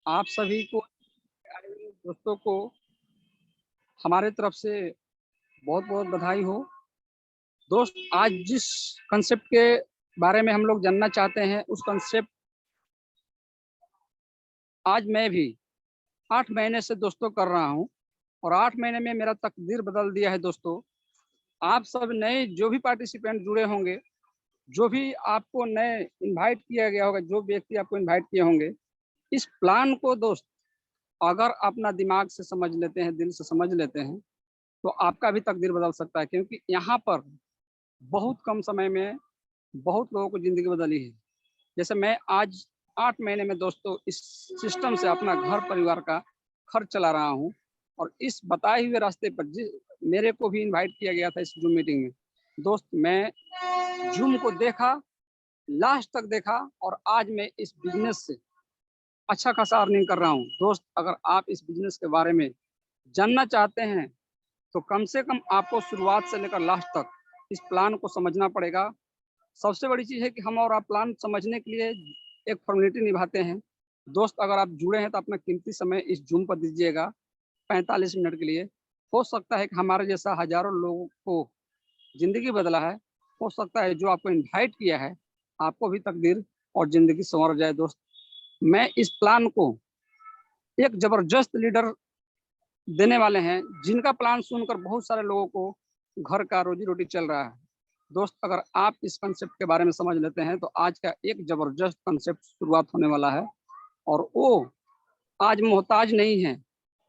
आप सभी को दोस्तों को हमारे तरफ से बहुत बहुत बधाई हो। दोस्त, आज जिस कंसेप्ट के बारे में हम लोग जानना चाहते हैं उस कंसेप्ट आज मैं भी 8 महीने से दोस्तों कर रहा हूं और 8 महीने में मेरा तकदीर बदल दिया है। दोस्तों, आप सब नए जो भी पार्टिसिपेंट जुड़े होंगे, जो भी आपको नए इनवाइट किया गया होगा, जो व्यक्ति आपको इनवाइट किए होंगे, इस प्लान को दोस्त अगर अपना दिमाग से समझ लेते हैं, दिल से समझ लेते हैं, तो आपका भी तकदीर बदल सकता है। क्योंकि यहाँ पर बहुत कम समय में बहुत लोगों को जिंदगी बदली है। जैसे मैं आज 8 महीने में दोस्तों इस सिस्टम से अपना घर परिवार का खर्च चला रहा हूँ और इस बताए हुए रास्ते पर मेरे को भी इनवाइट किया गया था इस जूम मीटिंग में। दोस्त, मैं जूम को देखा, लास्ट तक देखा और आज मैं इस बिजनेस से अच्छा खासा अर्निंग कर रहा हूँ। दोस्त, अगर आप इस बिजनेस के बारे में जानना चाहते हैं तो कम से कम आपको शुरुआत से लेकर लास्ट तक इस प्लान को समझना पड़ेगा। सबसे बड़ी चीज़ है कि हम और आप प्लान समझने के लिए एक फॉर्मेलिटी निभाते हैं। दोस्त, अगर आप जुड़े हैं तो अपना कीमती समय इस जूम पर दीजिएगा 45 मिनट के लिए। हो सकता है कि हमारे जैसा हजारों लोगों को ज़िंदगी बदला है। हो सकता है जो आपको इनवाइट किया है आपको भी तकदीर और ज़िंदगी संवर जाए। दोस्त, मैं इस प्लान को एक ज़बरदस्त लीडर देने वाले हैं जिनका प्लान सुनकर बहुत सारे लोगों को घर का रोजी रोटी चल रहा है। दोस्त, अगर आप इस कंसेप्ट के बारे में समझ लेते हैं तो आज का एक जबरदस्त कंसेप्ट शुरुआत होने वाला है और वो आज मोहताज नहीं है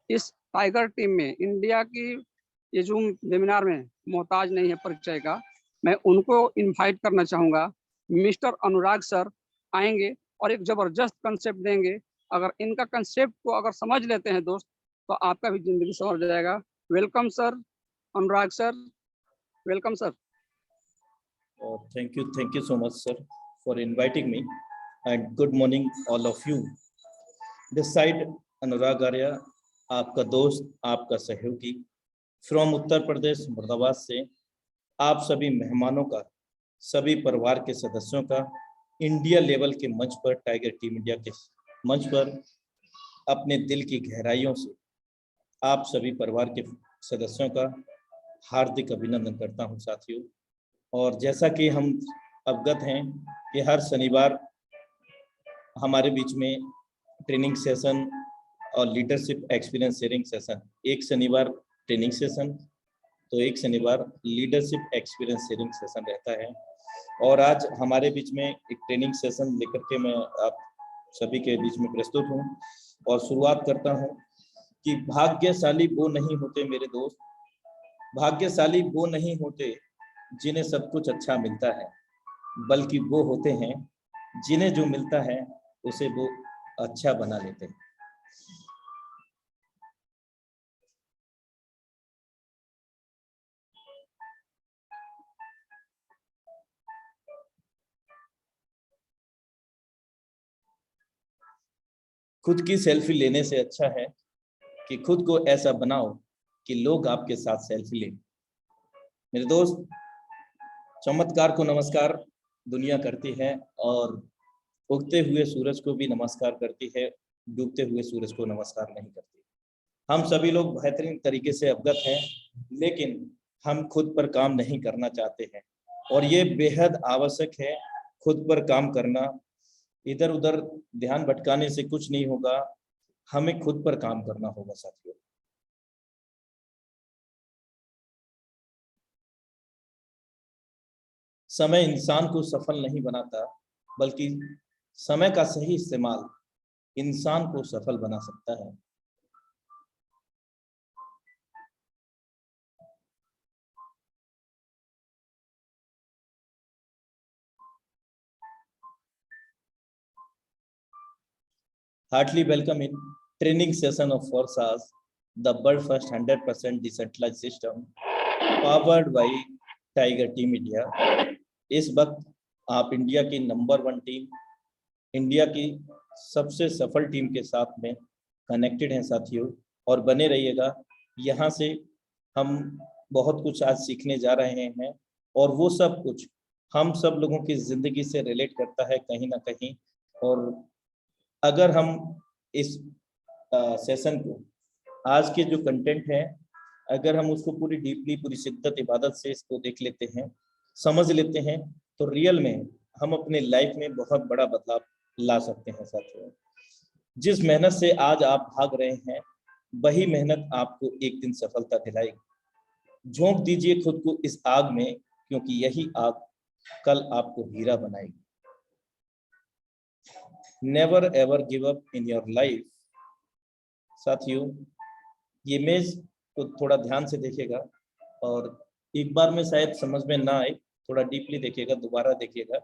इस टाइगर टीम में, इंडिया की ये जूम वेबिनार में मोहताज नहीं है परिचय का। मैं उनको इनवाइट करना चाहूँगा। मिस्टर अनुराग सर आएंगे और एक जबरदस्त कंसेप्ट देंगे। अगर इनका कंसेप्ट को अगर समझ लेते हैं दोस्त तो आपका भी जिंदगी संवर जाएगा। Welcome sir, Anurag sir, welcome sir. Thank you so much, sir, for inviting me. And good morning, all of you. This side, अनुराग आर्या, आपका दोस्त, आपका सहयोगी, फ्रॉम उत्तर प्रदेश मुर्दाबाद से आप सभी मेहमानों का, सभी परिवार के सदस्यों का इंडिया लेवल के मंच पर, टाइगर टीम इंडिया के मंच पर अपने दिल की गहराइयों से आप सभी परिवार के सदस्यों का हार्दिक अभिनंदन करता हूं साथियों। और जैसा कि हम अवगत हैं कि हर शनिवार हमारे बीच में ट्रेनिंग सेशन और लीडरशिप एक्सपीरियंस शेयरिंग सेशन, एक शनिवार ट्रेनिंग सेशन तो एक शनिवार लीडरशिप एक्सपीरियंस शेयरिंग सेशन रहता है। और आज हमारे बीच में एक ट्रेनिंग सेशन लेकर के मैं आप सभी के बीच में प्रस्तुत हूं और शुरुआत करता हूं कि भाग्यशाली वो नहीं होते मेरे दोस्त, भाग्यशाली वो नहीं होते जिन्हें सब कुछ अच्छा मिलता है, बल्कि वो होते हैं जिन्हें जो मिलता है उसे वो अच्छा बना लेते हैं। खुद की सेल्फी लेने से अच्छा है कि खुद को ऐसा बनाओ कि लोग आपके साथ सेल्फी लें। मेरे दोस्त, चमत्कार को नमस्कार दुनिया करती है और उगते हुए सूरज को भी नमस्कार करती है, डूबते हुए सूरज को नमस्कार नहीं करती। हम सभी लोग बेहतरीन तरीके से अवगत हैं, लेकिन हम खुद पर काम नहीं करना चाहते हैं और ये बेहद आवश्यक है। खुद पर काम करना, इधर उधर ध्यान भटकाने से कुछ नहीं होगा, हमें खुद पर काम करना होगा साथियों। समय इंसान को सफल नहीं बनाता, बल्कि समय का सही इस्तेमाल इंसान को सफल बना सकता है। Heartily welcome in training session of 4 hours, the world first 100% decentralized system powered by Tiger Team India। इस वक्त आप इंडिया की नंबर 1 टीम, इंडिया की सबसे सफल टीम के साथ में कनेक्टेड हैं साथियों, और बने रहिएगा। यहाँ से हम बहुत कुछ आज सीखने जा रहे हैं और वो सब कुछ हम सब लोगों की जिंदगी से रिलेट करता है कहीं ना कहीं। और अगर हम इस सेशन को, आज के जो कंटेंट है, अगर हम उसको पूरी डीपली, पूरी शिद्दत, इबादत से इसको देख लेते हैं, समझ लेते हैं, तो रियल में हम अपने लाइफ में बहुत बड़ा बदलाव ला सकते हैं साथियों। जिस मेहनत से आज आप भाग रहे हैं, वही मेहनत आपको एक दिन सफलता दिलाएगी। झोंक दीजिए खुद को इस आग में, क्योंकि यही आग कल आपको हीरा बनाएगी। Never ever give up in your life. साथियों, ये इमेज को थोड़ा ध्यान से देखिएगा, और एक बार में शायद समझ में ना आए, थोड़ा डीपली देखिएगा, दोबारा देखिएगा।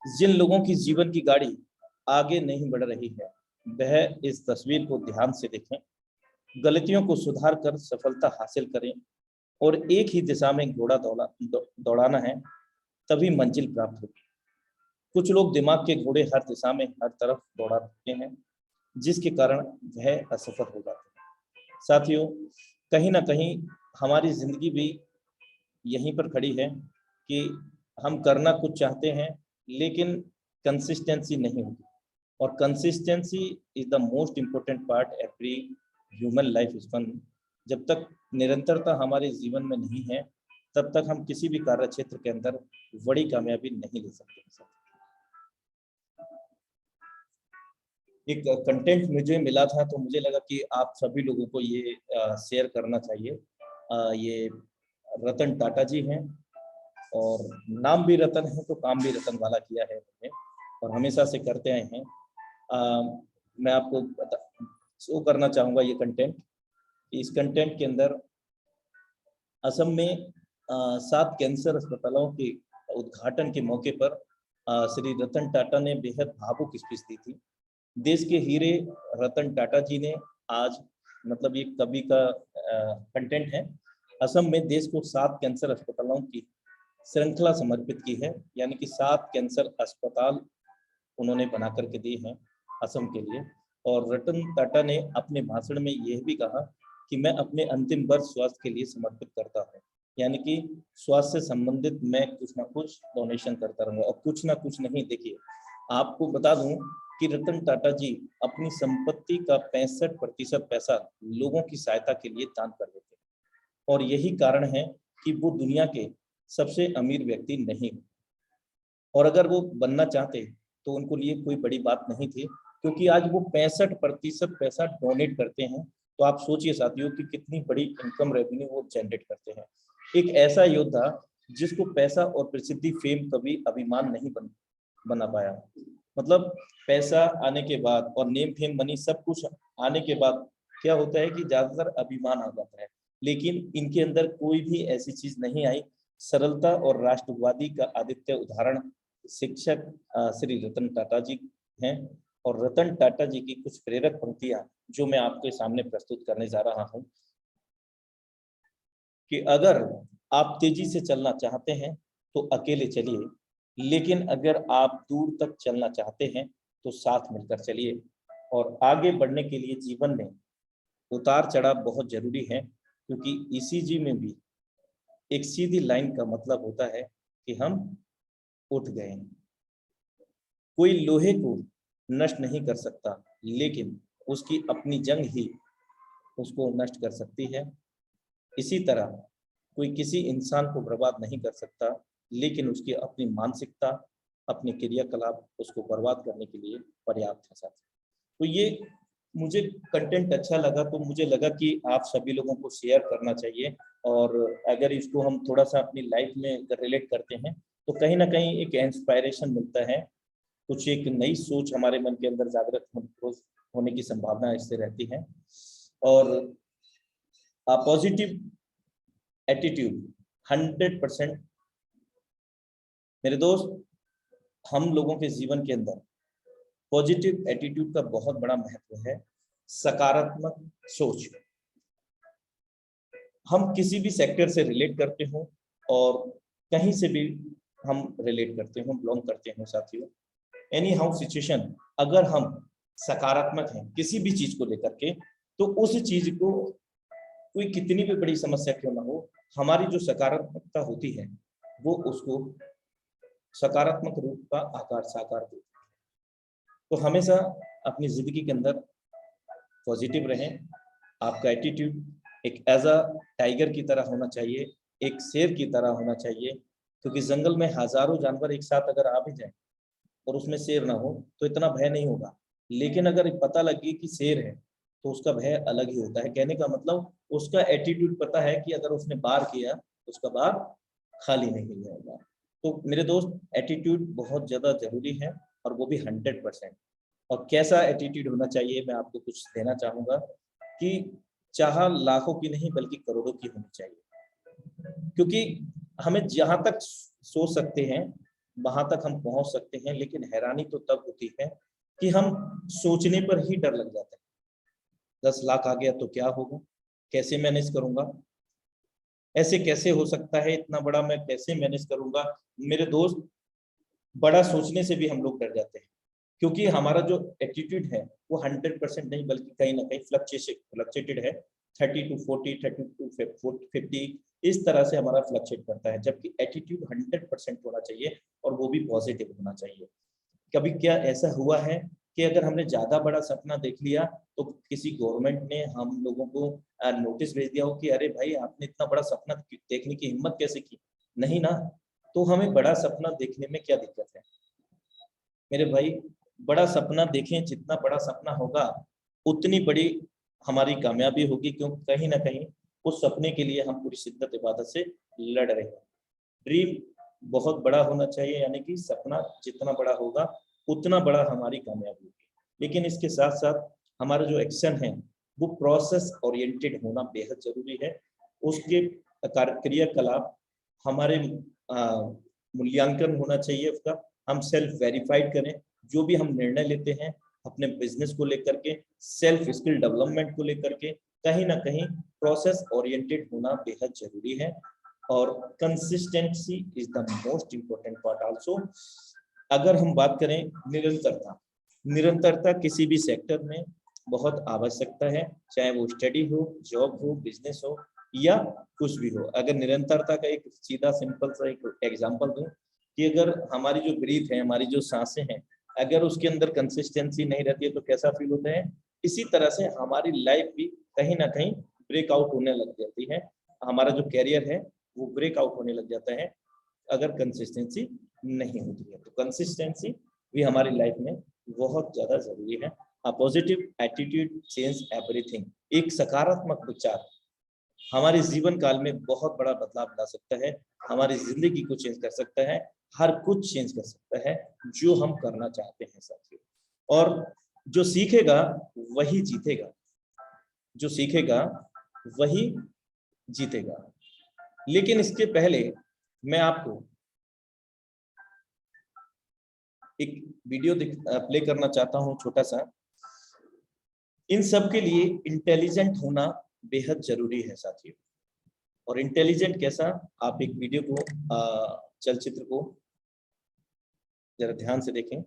जिन लोगों की जीवन की गाड़ी आगे नहीं बढ़ रही है, वह इस तस्वीर को ध्यान से देखें। गलतियों को सुधार कर सफलता हासिल करें, और एक ही दिशा में घोड़ा दौड़ाना है, तभी मंजिल प्राप्त होगी। कुछ लोग दिमाग के घोड़े हर दिशा में हर तरफ दौड़ाते हैं, जिसके कारण वह असफल हो जाते हैं। साथियों, कहीं ना कहीं हमारी जिंदगी भी यहीं पर खड़ी है कि हम करना कुछ चाहते हैं, लेकिन कंसिस्टेंसी नहीं होती, और consistency is the most important part every human life is fun. जब तक निरंतरता हमारे जीवन में नहीं है, तब तक हम किसी भी कार्य क्षेत्र के अंदर बड़ी कामयाबी नहीं ले सकते। एक कंटेंट मुझे मिला था, तो मुझे लगा कि आप सभी लोगों को ये शेयर करना चाहिए। ये रतन टाटा जी हैं, और नाम भी रतन है तो काम भी रतन वाला किया है उन्होंने, और हमेशा से करते आए हैं। मैं आपको शो करना चाहूँगा ये कंटेंट। इस कंटेंट के अंदर असम में 7 कैंसर अस्पतालों के उद्घाटन के मौके पर श्री रतन टाटा ने बेहद भावुक स्पीच दी थी। देश के हीरे रतन टाटा जी ने आज, मतलब ये कवि का कंटेंट है, असम में देश को 7 कैंसर अस्पतालों की श्रृंखला समर्पित की है, यानी कि 7 कैंसर अस्पताल उन्होंने बना करके दिए हैं असम के लिए। और रतन टाटा ने अपने भाषण में यह भी कहा कि मैं अपने अंतिम वर्ष स्वास्थ्य के लिए समर्पित करता हूँ, यानी कि स्वास्थ्य से संबंधित मैं कुछ ना कुछ डोनेशन करता रहूँगा। और कुछ ना कुछ नहीं, देखिए आपको बता दूं कि रतन टाटा जी अपनी संपत्ति का 65% पैसा लोगों की सहायता के लिए दान कर देते हैं, और यही कारण है कि वो दुनिया के सबसे अमीर व्यक्ति नहीं। और अगर वो बनना चाहते तो उनको लिए कोई बड़ी बात नहीं थी, क्योंकि आज वो 65% पैसा डोनेट करते हैं। तो आप सोचिए साथियों कि कितनी बड़ी इनकम रेवेन्यू वो जनरेट करते हैं। एक ऐसा योद्धा जिसको पैसा और प्रसिद्धि, फेम कभी अभिमान नहीं बना पाया। मतलब पैसा आने के बाद और नेम फेम मनी सब कुछ आने के बाद क्या होता है कि ज्यादातर अभिमान आ जाता है, लेकिन इनके अंदर कोई भी ऐसी चीज नहीं आई। सरलता और राष्ट्रवादी का आदित्य उदाहरण शिक्षक श्री रतन टाटा जी हैं। और रतन टाटा जी की कुछ प्रेरक पंक्तियां जो मैं आपके सामने प्रस्तुत करने जा रहा हूं, कि अगर आप तेजी से चलना चाहते हैं तो अकेले चलिए, लेकिन अगर आप दूर तक चलना चाहते हैं तो साथ मिलकर चलिए। और आगे बढ़ने के लिए जीवन में उतार चढ़ाव बहुत जरूरी है, क्योंकि ईसीजी में भी एक सीधी लाइन का मतलब होता है कि हम उठ गए। कोई लोहे को नष्ट नहीं कर सकता, लेकिन उसकी अपनी जंग ही उसको नष्ट कर सकती है। इसी तरह कोई किसी इंसान को बर्बाद नहीं कर सकता, लेकिन उसकी अपनी मानसिकता, अपने क्रियाकलाप उसको बर्बाद करने के लिए पर्याप्त है साथी। तो ये मुझे कंटेंट अच्छा लगा, तो मुझे लगा कि आप सभी लोगों को शेयर करना चाहिए। और अगर इसको हम थोड़ा सा अपनी लाइफ में रिलेट करते हैं तो कहीं ना कहीं एक इंस्पायरेशन मिलता है, कुछ एक नई सोच हमारे मन के अंदर जागृत होने की संभावना इससे रहती है। और पॉजिटिव एटीट्यूड 100%। मेरे दोस्त, हम लोगों के जीवन के अंदर पॉजिटिव एटीट्यूड का बहुत बड़ा महत्व है। सकारात्मक सोच, हम किसी भी सेक्टर से रिलेट करते हो और कहीं से भी हम रिलेट करते हो, बिलोंग करते हो साथियों, एनी हाउ सिचुएशन, अगर हम सकारात्मक हैं किसी भी चीज को लेकर के, तो उस चीज को कोई कितनी भी बड़ी समस्या क्यों ना हो, हमारी जो सकारात्मकता होती है वो उसको सकारात्मक रूप का आकार साकार देती है। तो हमेशा अपनी जिंदगी के अंदर पॉजिटिव रहें। आपका एटीट्यूड एक एज अ टाइगर की तरह होना चाहिए, एक शेर की तरह होना चाहिए, क्योंकि जंगल में हजारों जानवर एक साथ अगर आ भी जाए और उसमें शेर ना हो तो इतना भय नहीं होगा, लेकिन अगर पता लगे कि शेर है तो उसका भय अलग ही होता है। कहने का मतलब उसका एटीट्यूड पता है कि अगर उसने वार किया तो उसका वार खाली नहीं जाएगा। तो मेरे दोस्त, एटीट्यूड बहुत ज्यादा जरूरी है, और वो भी 100%। और कैसा एटीट्यूड होना चाहिए, मैं आपको कुछ देना चाहूंगा कि चाह लाखों की नहीं बल्कि करोड़ों की होनी चाहिए। क्योंकि हमें जहां तक सोच सकते हैं वहां तक हम पहुंच सकते हैं, लेकिन हैरानी तो तब होती है कि हम सोचने पर ही डर लग जाता है। 10 लाख आ गया तो क्या होगा, कैसे मैनेज करूंगा, ऐसे कैसे हो सकता है, इतना बड़ा मैं कैसे मैनेज करूंगा। मेरे दोस्त, बड़ा सोचने से भी हम लोग डर जाते हैं, क्योंकि हमारा जो एटीट्यूड है वो 100% नहीं बल्कि कहीं ना कहीं फ्लक्चुएटेड है। 30 to 40, 30 to 50, इस तरह से हमारा फ्लक्चुएट करता है, जबकि एटीट्यूड 100% होना चाहिए, और वो भी पॉजिटिव होना चाहिए। कभी क्या ऐसा हुआ है कि अगर हमने ज्यादा बड़ा सपना देख लिया तो किसी गवर्नमेंट ने हम लोगों को नोटिस भेज दिया हो कि अरे भाई, आपने इतना बड़ा सपना देखने की हिम्मत कैसे की? नहीं ना। तो हमें बड़ा सपना देखने में क्या दिक्कत है मेरे भाई? बड़ा सपना देखें, जितना बड़ा सपना होगा उतनी बड़ी हमारी कामयाबी होगी, क्योंकि कहीं ना कहीं उस सपने के लिए हम पूरी शिद्दत इबादत से लड़ रहे हैं। ड्रीम बहुत बड़ा होना चाहिए, यानी कि सपना जितना बड़ा होगा उतना बड़ा हमारी कामयाबी होगी। लेकिन इसके साथ साथ हमारा जो एक्शन है वो प्रोसेस ओरिएंटेड होना बेहद जरूरी है। उसके क्रियाकलाप हमारे मूल्यांकन होना चाहिए उसका। हम सेल्फ वेरीफाइड करें, जो भी हम निर्णय लेते हैं अपने बिजनेस को लेकर के, सेल्फ स्किल डेवलपमेंट को लेकर के, कहीं ना कहीं प्रोसेस ओरिएंटेड होना बेहद जरूरी है। और consistency is the most important part also. अगर हम बात करें निरंतरता, निरंतरता किसी भी सेक्टर में बहुत आवश्यकता है, चाहे वो स्टडी हो, जॉब हो, बिजनेस हो या कुछ भी हो। अगर निरंतरता का एक सीधा सिंपल सा एक एग्जांपल दूं कि अगर हमारी जो ब्रीथ है, हमारी जो सांसें हैं, अगर उसके अंदर कंसिस्टेंसी नहीं रहती है तो कैसा फील होता है? इसी तरह से हमारी लाइफ भी कहीं ना कहीं ब्रेकआउट होने लग जाती है। हमारा जो कैरियर है वो ब्रेकआउट होने लग जाता है अगर कंसिस्टेंसी नहीं होती है। तो कंसिस्टेंसी भी हमारी लाइफ में बहुत ज्यादा जरूरी है। Positive attitude change everything. एक सकारात्मक विचार हमारे जीवन काल में बहुत बड़ा बदलाव ला सकता है, हमारी जिंदगी को चेंज कर सकता है, हर कुछ चेंज कर सकता है जो हम करना चाहते हैं साथियों। और जो सीखेगा वही जीतेगा, जो सीखेगा वही जीतेगा। लेकिन इसके पहले मैं आपको एक वीडियो प्ले करना चाहता हूं छोटा सा। इन सब के लिए इंटेलिजेंट होना बेहद जरूरी है साथियों। और इंटेलिजेंट कैसा, आप एक वीडियो को चलचित्र को जरा ध्यान से देखें।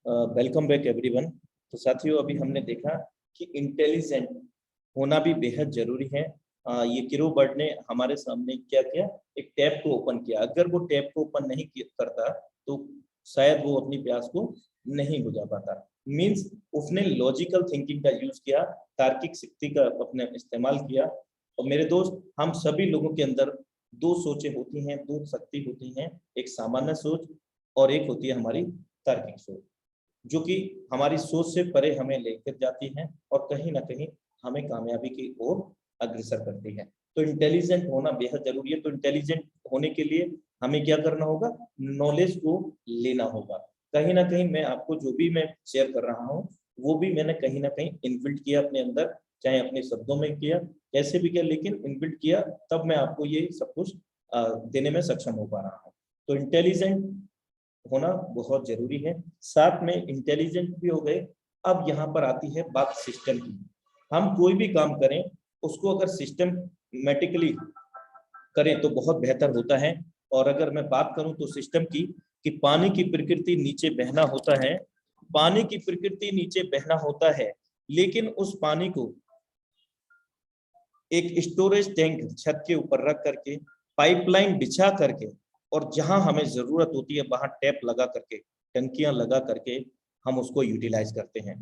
Welcome back everyone. तो साथियों, अभी हमने देखा कि इंटेलिजेंट होना भी बेहद जरूरी है। ये किरो बर्ड ने हमारे सामने क्या किया, एक टैप को ओपन किया। अगर वो टैप को ओपन नहीं करता तो शायद वो अपनी प्यास को नहीं बुझा पाता। मींस उसने लॉजिकल थिंकिंग का यूज किया, तार्किक शक्ति का अपने इस्तेमाल किया। और मेरे दोस्त, हम सभी लोगों के अंदर दो सोचें होती हैं, दो शक्ति होती हैं, एक सामान्य सोच और एक होती है हमारी तार्किक सोच, जो कि हमारी सोच से परे हमें लेकर जाती है और कहीं ना कहीं हमें कामयाबी की ओर अग्रसर करती है। तो इंटेलिजेंट होना बेहद जरूरी है। तो इंटेलिजेंट होने के लिए हमें क्या करना होगा? नॉलेज को लेना होगा। कहीं ना कहीं मैं आपको जो भी मैं शेयर कर रहा हूँ वो भी मैंने कहीं ना कहीं इनबिल्ट किया अपने अंदर, चाहे अपने शब्दों में किया, कैसे भी किया, लेकिन इनबिल्ट किया, तब मैं आपको ये सब कुछ देने में सक्षम हो पा रहा हूँ। तो इंटेलिजेंट होना बहुत जरूरी है, साथ में इंटेलिजेंट भी हो गए। अब यहाँ पर आती है बात सिस्टम की। हम कोई भी काम करें उसको अगर सिस्टमैटिकली करें तो बहुत बेहतर होता है। और अगर मैं बात करूं तो सिस्टम की, कि पानी की प्रकृति नीचे बहना होता है, पानी की प्रकृति नीचे बहना होता है, लेकिन उस पानी को एक स्टोरेज टैंक छत के ऊपर रख करके, पाइपलाइन बिछा करके, और जहां हमें जरूरत होती है वहां टैप लगा करके, टंकियां लगा करके हम उसको यूटिलाइज करते हैं।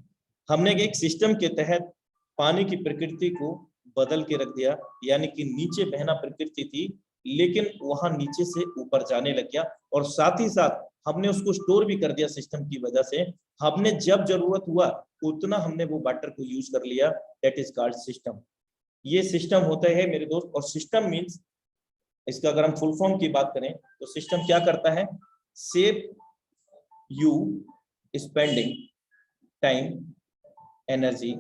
हमने एक सिस्टम के तहत पानी की प्रकृति को बदल के रख दिया, यानी कि नीचे बहना प्रकृति थी, लेकिन वहां नीचे से ऊपर जाने लग गया, और साथ ही साथ हमने उसको स्टोर भी कर दिया सिस्टम की वजह से। हमने जब जरूरत हुआ उतना हमने वो वाटर को यूज कर लिया, दैट इज कॉल्ड सिस्टम। ये सिस्टम होता है मेरे दोस्त। और सिस्टम मीन्स, इसका अगर हम फुल फॉर्म की बात करें तो सिस्टम क्या करता है, save you spending time, energy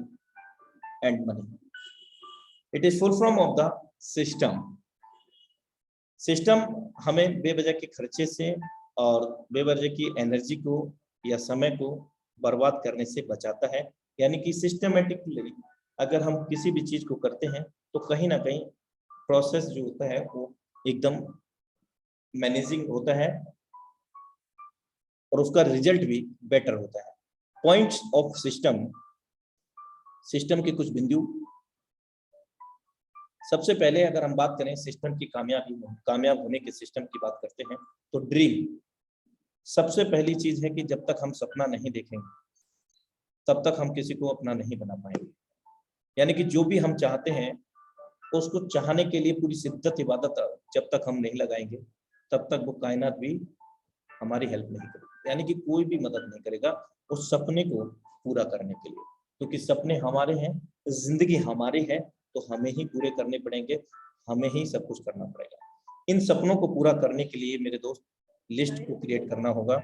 and money. It is full form of the system. System हमें बेवजह के खर्चे से और बेवजह की एनर्जी को या समय को बर्बाद करने से बचाता है। यानी कि सिस्टमेटिकली अगर हम किसी भी चीज को करते हैं तो कहीं ना कहीं प्रोसेस जो होता है वो एकदम मैनेजिंग होता है, और उसका रिजल्ट भी बेटर होता है। पॉइंट्स ऑफ सिस्टम, सिस्टम के कुछ बिंदु। सबसे पहले अगर हम बात करें सिस्टम की कामयाब होने के सिस्टम की बात करते हैं तो ड्रीम सबसे पहली चीज है कि जब तक हम सपना नहीं देखेंगे तब तक हम किसी को अपना नहीं बना पाएंगे। यानी कि जो भी हम चाहते हैं उसको चाहने के लिए पूरी शिद्दत इबादत जब तक हम नहीं लगाएंगे तब तक वो कायनात भी हमारी हेल्प नहीं करेगी, यानी कि कोई भी मदद नहीं करेगा उस सपने को पूरा करने के लिए। क्योंकि सपने हमारे हैं, जिंदगी हमारी है, तो हमें ही पूरे करने पड़ेंगे, हमें ही सब कुछ करना पड़ेगा। इन सपनों को पूरा करने के लिए मेरे दोस्त लिस्ट को क्रिएट करना होगा,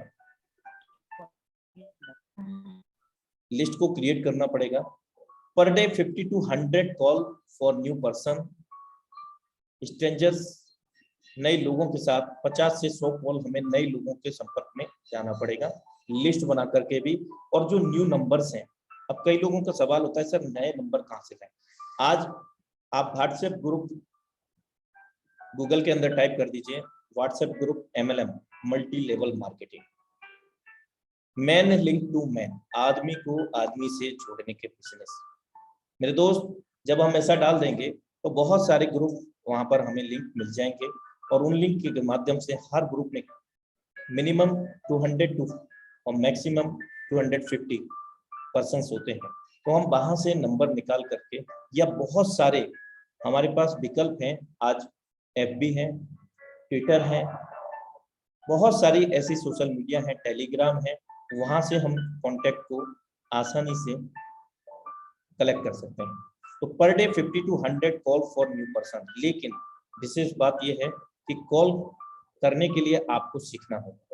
लिस्ट को क्रिएट करना पड़ेगा। Per day 50 to 100 call for new person, strangers, नए लोगों के साथ 50 से 100 कॉल हमें नए लोगों के संपर्क में जाना पड़ेगा, लिस्ट बना करके भी। और जो न्यू नंबर्स हैं, अब कई लोगों का सवाल होता है सर नए नंबर कहाँ से लाएं। आज आप व्हाट्सएप ग्रुप गूगल के अंदर टाइप कर दीजिए, WhatsApp group MLM, multi level marketing, man link to man, आदमी को आदमी से जोड़ने के बिजनेस। मेरे दोस्त जब हम ऐसा डाल देंगे तो बहुत सारे ग्रुप वहां पर हमें लिंक मिल जाएंगे, और उन लिंक के माध्यम से हर ग्रुप में मिनिमम 200 और मैक्सिमम 250 पर्सन्स होते हैं। तो हम वहां से नंबर निकाल करके, या बहुत सारे हमारे पास विकल्प हैं, आज FB है, ट्विटर है, बहुत सारी ऐसी सोशल मीडिया है, टेलीग्राम है, वहां से हम कांटेक्ट को आसानी से कलेक्ट कर सकते हैं। तो per day 50 to 100 call for new person. लेकिन विशेष बात यह है कि कॉल करने के लिए आपको सीखना होगा।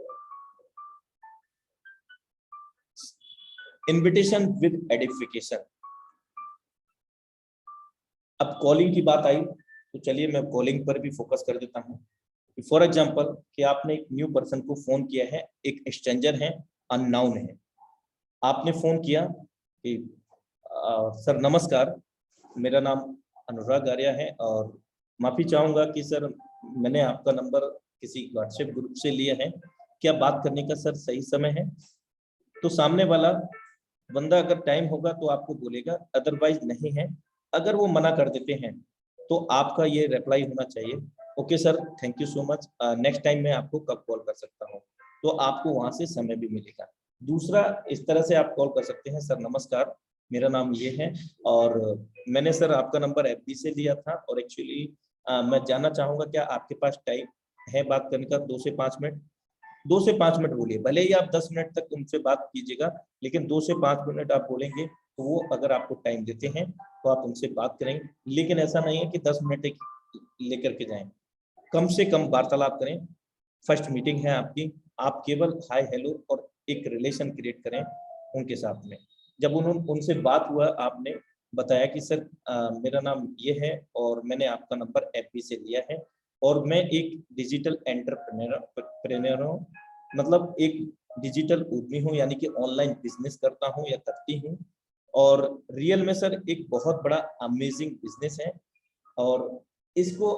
Invitation with edification. अब कॉलिंग की बात आई तो चलिए मैं कॉलिंग पर भी फोकस कर देता हूँ। फॉर एग्जाम्पल कि आपने एक न्यू पर्सन को फोन किया है, एक स्ट्रेंजर है, अननाउन है, आपने फोन किया कि सर नमस्कार, मेरा नाम अनुराग आर्या है, और माफी चाहूंगा कि सर मैंने आपका नंबर किसी व्हाट्सएप ग्रुप से लिया है, क्या बात करने का सर सही समय है? तो सामने वाला बंदा अगर टाइम होगा तो आपको बोलेगा, अदरवाइज नहीं है। अगर वो मना कर देते हैं तो आपका ये रिप्लाई होना चाहिए, okay sir thank you so much, next time मैं आपको कब कॉल कर सकता हूँ, तो आपको वहां से समय भी मिलेगा। दूसरा, इस तरह से आप कॉल कर सकते हैं, सर नमस्कार, मेरा नाम ये है, और मैंने सर आपका नंबर FB से लिया था, और एक्चुअली मैं जानना चाहूंगा क्या आपके पास टाइम है बात करने का, 2 से 5 मिनट। 2 से 5 मिनट बोलिए, भले ही आप 10 मिनट तक उनसे बात कीजिएगा, लेकिन 2 से 5 मिनट आप बोलेंगे तो वो अगर आपको टाइम देते हैं तो आप उनसे बात करेंगे। लेकिन ऐसा नहीं है कि 10 मिनट लेकर के जाएं, कम से कम वार्तालाप करें। फर्स्ट मीटिंग है आपकी, आप केवल हाय हेलो और एक रिलेशन क्रिएट करें उनके साथ में। जब उनसे बात हुआ आपने बताया कि सर मेरा नाम ये है और मैंने आपका नंबर एफबी से लिया है और मैं एक डिजिटल एंटरप्रेन्योर हूँ, मतलब एक डिजिटल उद्यमी हूँ, यानी कि ऑनलाइन बिजनेस करता हूँ या करती हूँ। और रियल में सर एक बहुत बड़ा अमेजिंग बिजनेस है और इसको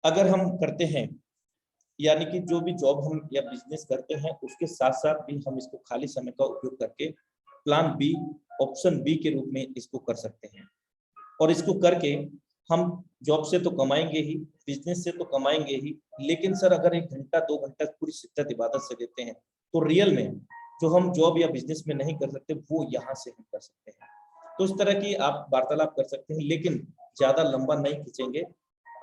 अगर हम करते हैं, यानी कि जो भी जॉब हम या बिजनेस करते हैं उसके साथ साथ भी हम इसको खाली समय का उपयोग करके प्लान बी, ऑप्शन बी के रूप में इसको कर सकते हैं। और इसको करके हम जॉब से तो कमाएंगे ही, बिजनेस से तो कमाएंगे ही, लेकिन सर अगर 1 घंटा 2 घंटा पूरी शिद्दत इबादत से देते हैं तो रियल में जो हम जॉब या बिजनेस में नहीं कर सकते वो यहाँ से हम कर सकते हैं। तो इस तरह की आप वार्तालाप कर सकते हैं, लेकिन ज्यादा लंबा नहीं खींचेंगे।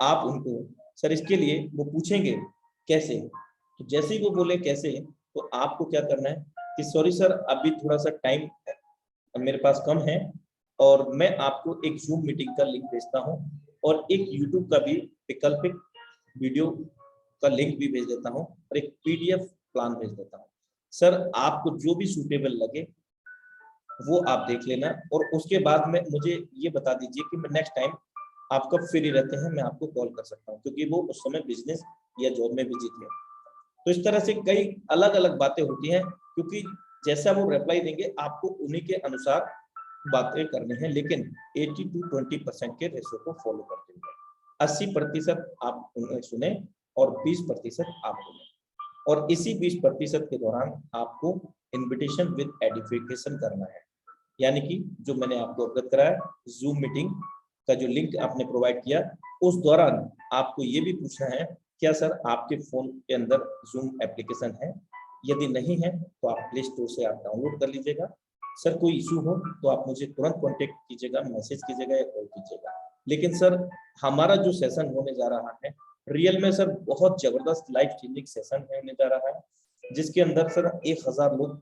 आप उनको सर इसके लिए वो पूछेंगे कैसे, तो जैसे ही वो बोले कैसे, तो आपको क्या करना है कि सॉरी सर अभी थोड़ा सा टाइम मेरे पास कम है और मैं आपको एक जूम मीटिंग का लिंक भेजता हूँ और एक यूट्यूब का भी वैकल्पिक वीडियो का लिंक भी भेज देता हूँ और एक पीडीएफ प्लान भेज देता हूँ। सर आपको जो भी सूटेबल लगे वो आप देख लेना और उसके बाद में मुझे ये बता दीजिए कि मैं नेक्स्ट टाइम आप कब फ्री रहते हैं, मैं आपको कॉल कर सकता हूँ, क्योंकि वो उस समय बिजनेस या जॉब में बिजी थे। तो इस तरह से कई अलग अलग बातें होती हैं, क्योंकि जैसा वो रिप्लाई देंगे आपको उन्हीं के अनुसार बातें करनी है, लेकिन 80 to 20% के रेशो को फॉलो करते हुए 80% आप उन्हें सुने और 20% आप सुने, और इसी 20% के दौरान आपको इनविटेशन विद एडिफिकेशन करना है। यानी कि जो मैंने आपको अवगत कराया, जूम मीटिंग का जो लिंक आपने प्रोवाइड किया, उस दौरान आपको ये भी पूछना है क्या सर आपके फोन के अंदर जूम एप्लीकेशन है, यदि नहीं है तो आप प्ले स्टोर से आप डाउनलोड कर लीजिएगा। सर कोई इशू हो तो आप मुझे तुरंत कांटेक्ट कीजिएगा, मैसेज कीजिएगा या कॉल कीजिएगा। लेकिन सर हमारा जो सेशन होने जा रहा है रियल में सर बहुत जबरदस्त लाइफ चेंजिंग सेशन होने जा रहा है, जिसके अंदर सर 1000 लोग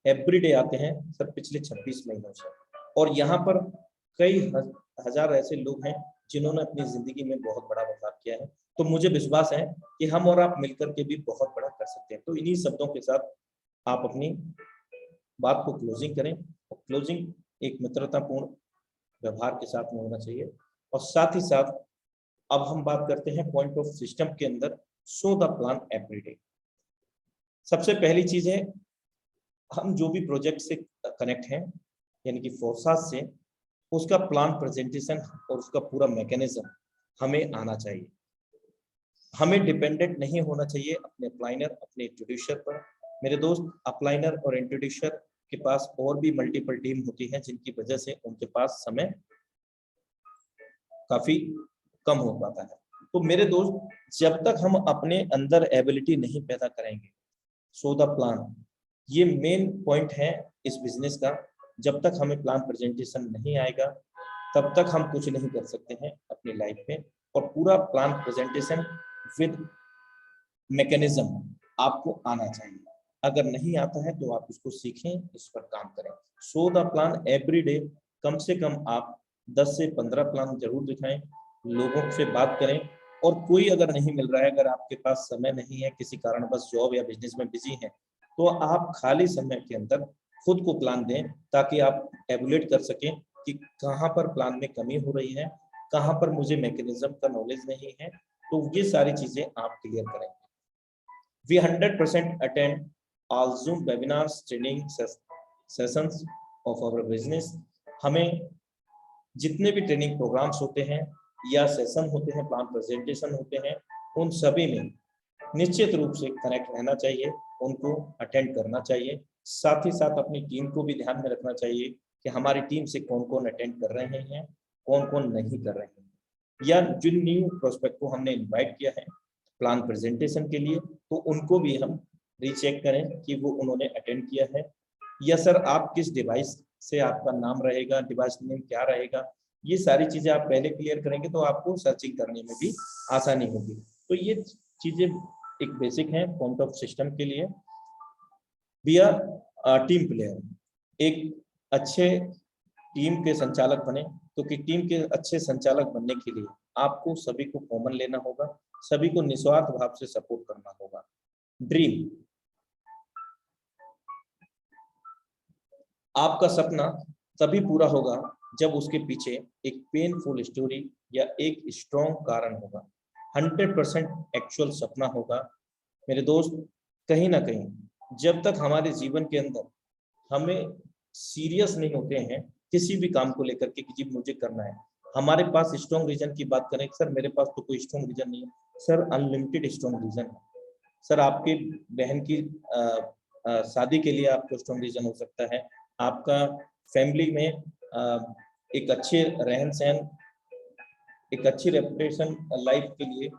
एवरीडे आते हैं सर पिछले 26 महीनों से, और यहाँ पर कई हजार ऐसे लोग हैं जिन्होंने अपनी जिंदगी में बहुत बड़ा बदलाव किया है। तो मुझे विश्वास है कि हम और आप मिलकर के भी बहुत बड़ा कर सकते हैं। तो इन्हीं शब्दों के साथ आप अपनी बात को क्लोजिंग करें, और क्लोजिंग एक मित्रतापूर्ण व्यवहार के साथ में होना चाहिए। और साथ ही साथ अब हम बात करते हैं पॉइंट ऑफ सिस्टम के अंदर शो द प्लान एवरीडे। सबसे पहली चीज है, हम जो भी प्रोजेक्ट से कनेक्ट हैं यानी कि फोरसास से, उसका प्लान प्रेजेंटेशन और उसका पूरा मैकेनिज्म हमें आना चाहिए। हमें डिपेंडेंट नहीं होना चाहिए अपने अप्लाइनर, अपने इंट्रोड्यूसर पर। मेरे दोस्त, अप्लाइनर और इंट्रोड्यूसर के पास और भी मल्टीपल टीम होती है, जिनकी वजह से उनके पास समय काफी कम हो पाता है। तो मेरे दोस्त, जब तक हम अपने अंदर एबिलिटी नहीं पैदा करेंगे, सो द प्लान, ये मेन पॉइंट है इस बिजनेस का। जब तक हमें प्लान प्रेजेंटेशन नहीं आएगा तब तक हम कुछ नहीं कर सकते हैं अपनी लाइफ में। और पूरा प्लान प्रेजेंटेशन विद मैकेनिज्म आपको आना चाहिए। अगर नहीं आता है तो आप इसको सीखें, इस पर काम करें। So the plan every day, कम से कम आप 10 से 15 प्लान जरूर दिखाएं, लोगों से बात करें। और कोई अगर नहीं मिल रहा है, अगर आपके पास समय नहीं है, किसी कारणवश जॉब या बिजनेस में बिजी हैं, तो आप खाली समय के अंदर खुद को प्लान दें, ताकि आप एवुलेट कर सकें कि कहाँ पर प्लान में कमी हो रही है, कहाँ पर मुझे मैकेनिज्म का नॉलेज नहीं है। तो ये सारी चीजें आप क्लियर करें। We 100% attend all Zoom webinars, training sessions of our business। हमें जितने भी ट्रेनिंग प्रोग्राम्स होते हैं या सेशन होते हैं, प्लान प्रेजेंटेशन होते हैं, उन सभी में निश्चित रूप से कनेक्ट रहना चाहिए, उनको अटेंड करना चाहिए। साथ ही साथ अपनी टीम को भी ध्यान में रखना चाहिए कि हमारी टीम से कौन कौन अटेंड कर रहे हैं, कौन कौन नहीं कर रहे हैं, या जिन न्यू प्रोस्पेक्ट को हमने इनवाइट किया है प्लान प्रेजेंटेशन के लिए, तो उनको भी हम रीचेक करें कि वो उन्होंने अटेंड किया है। या सर आप किस डिवाइस से आपका नाम रहेगा, डिवाइस नेम क्या रहेगा, ये सारी चीजें आप पहले क्लियर करेंगे तो आपको सर्चिंग करने में भी आसानी होगी। तो ये चीजें एक बेसिक है पॉइंट ऑफ सिस्टम के लिए। बी आर टीम प्लेयर, एक अच्छे टीम के संचालक बने, क्योंकि टीम के अच्छे संचालक बनने के लिए आपको सभी को कॉमन लेना होगा, सभी को निस्वार्थ भाव से सपोर्ट करना होगा। ड्रीम, आपका सपना तभी पूरा होगा जब उसके पीछे एक पेनफुल स्टोरी या एक स्ट्रॉन्ग कारण होगा, 100% एक्चुअल सपना होगा। मेरे दोस्त, कहीं ना कहीं जब तक हमारे जीवन के अंदर हमें सीरियस नहीं होते हैं किसी भी काम को लेकर के कि जी मुझे करना है, हमारे पास स्ट्रॉन्ग रीजन की बात करें, सर मेरे पास तो कोई स्ट्रॉन्ग रीजन नहीं है, सर अनलिमिटेड स्ट्रॉन्ग रीजन है। सर आपकी बहन की शादी के लिए आपको स्ट्रॉन्ग रीजन हो सकता है, आपका फैमिली में एक अच्छे रहन सहन, एक अच्छी रेपुटेशन लाइफ के लिए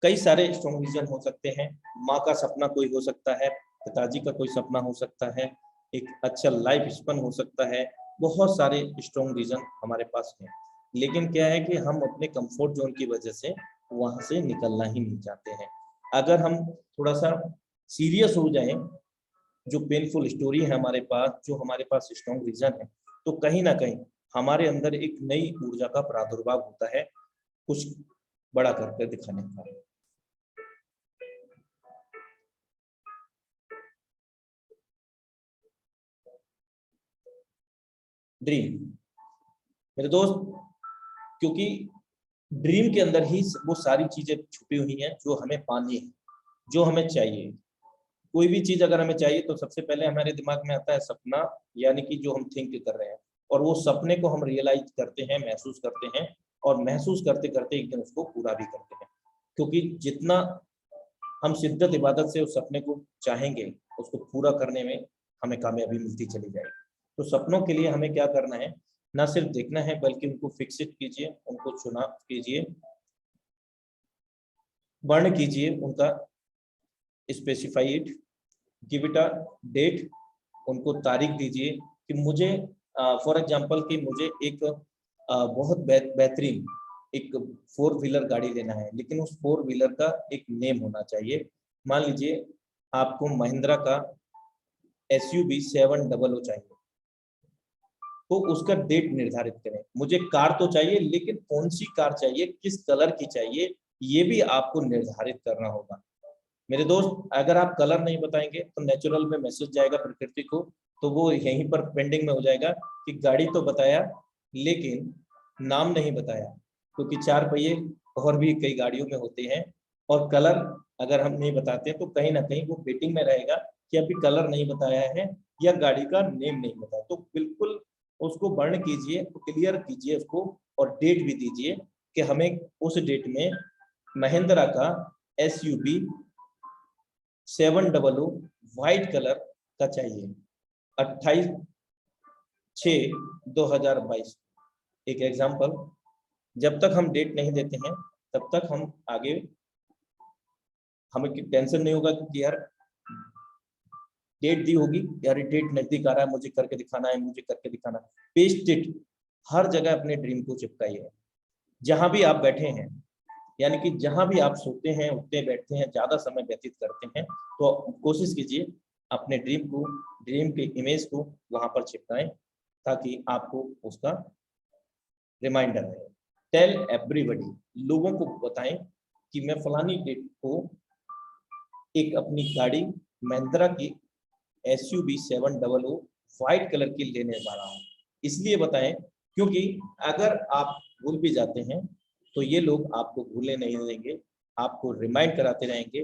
कई सारे स्ट्रॉन्ग रीजन हो सकते हैं। माँ का सपना कोई हो सकता है, पिताजी का कोई सपना हो सकता है, एक अच्छा लाइफ स्पन हो सकता है, बहुत सारे स्ट्रॉन्ग रीजन हमारे पास हैं। लेकिन क्या है कि हम अपने कंफर्ट जोन की वजह से वहां से निकलना ही नहीं चाहते हैं। अगर हम थोड़ा सा सीरियस हो जाएं, जो पेनफुल स्टोरी है हमारे पास, जो हमारे पास स्ट्रॉन्ग रीजन है, तो कहीं ना कहीं हमारे अंदर एक नई ऊर्जा का प्रादुर्भाव होता है, कुछ बड़ा करके दिखाने का। ड्रीम, मेरे दोस्त, क्योंकि ड्रीम के अंदर ही वो सारी चीजें छुपी हुई हैं जो हमें पानी है, जो हमें चाहिए। कोई भी चीज अगर हमें चाहिए तो सबसे पहले हमारे दिमाग में आता है सपना, यानी कि जो हम थिंक कर रहे हैं, और वो सपने को हम रियलाइज करते हैं, महसूस करते हैं, और महसूस करते करते एक दिन उसको पूरा भी करते हैं। क्योंकि जितना हम शिद्दत इबादत से उस सपने को चाहेंगे, उसको पूरा करने में हमें कामयाबी मिलती चली जाएगी। तो सपनों के लिए हमें क्या करना है, ना सिर्फ देखना है बल्कि उनको फिक्सिट कीजिए, उनको चुनाव कीजिए, वर्ण कीजिए उनका, specify it, give it a date, उनको तारीख दीजिए कि मुझे फॉर एग्जांपल कि मुझे एक बहुत बेहतरीन एक 4 व्हीलर गाड़ी लेना है, लेकिन उस 4 व्हीलर का एक नेम होना चाहिए। मान लीजिए आपको महिंद्रा का SUV 700 चाहिए, तो उसका डेट निर्धारित करें। मुझे कार तो चाहिए, लेकिन कौन सी कार चाहिए, किस कलर की चाहिए, ये भी आपको निर्धारित करना होगा। मेरे दोस्त, अगर आप कलर नहीं बताएंगे तो नेचुरल में मैसेज जाएगा प्रकृति को, तो वो यहीं पर पेंडिंग में हो जाएगा कि गाड़ी तो बताया लेकिन नाम नहीं बताया, क्योंकि 4 पहिए और भी कई गाड़ियों में होते हैं, और कलर अगर हम नहीं बताते तो कहीं ना कहीं वो वेटिंग में रहेगा कि अभी कलर नहीं बताया है या गाड़ी का नेम नहीं बताया। तो बिल्कुल उसको वर्ण कीजिए, क्लियर कीजिए उसको, और डेट भी दीजिए कि हमें उस डेट में महिंद्रा का SUV 700 व्हाइट कलर का चाहिए, 28/6/2022। एक एग्जाम्पल, जब तक हम डेट नहीं देते हैं तब तक हम आगे, हमें टेंशन नहीं होगा कि यार डेट दी होगी, यार डेट नजदीक आ रहा है, मुझे करके दिखाना है, मुझे करके दिखाना है। पेस्ट इट, हर जगह अपने ड्रीम को चिपकाइए, जहां भी आप बैठे हैं, यानी कि जहां भी आप सोते हैं, उठते बैठते हैं, ज्यादा समय व्यतीत करते हैं, तो कोशिश कीजिए अपने ड्रीम को, ड्रीम के इमेज को वहां पर चिपकाएं, ताकि आपको उसका रिमाइंडर रहे। टेल एवरीबॉडी, लोगों को बताएं कि मैं फलानी डेट को एक अपनी गाड़ी महिंद्रा की SUV 700 व्हाइट कलर की लेने वाला हूँ। इसलिए बताएं क्योंकि अगर आप भूल भी जाते हैं तो ये लोग आपको भूलने नहीं देंगे, आपको रिमाइंड कराते रहेंगे,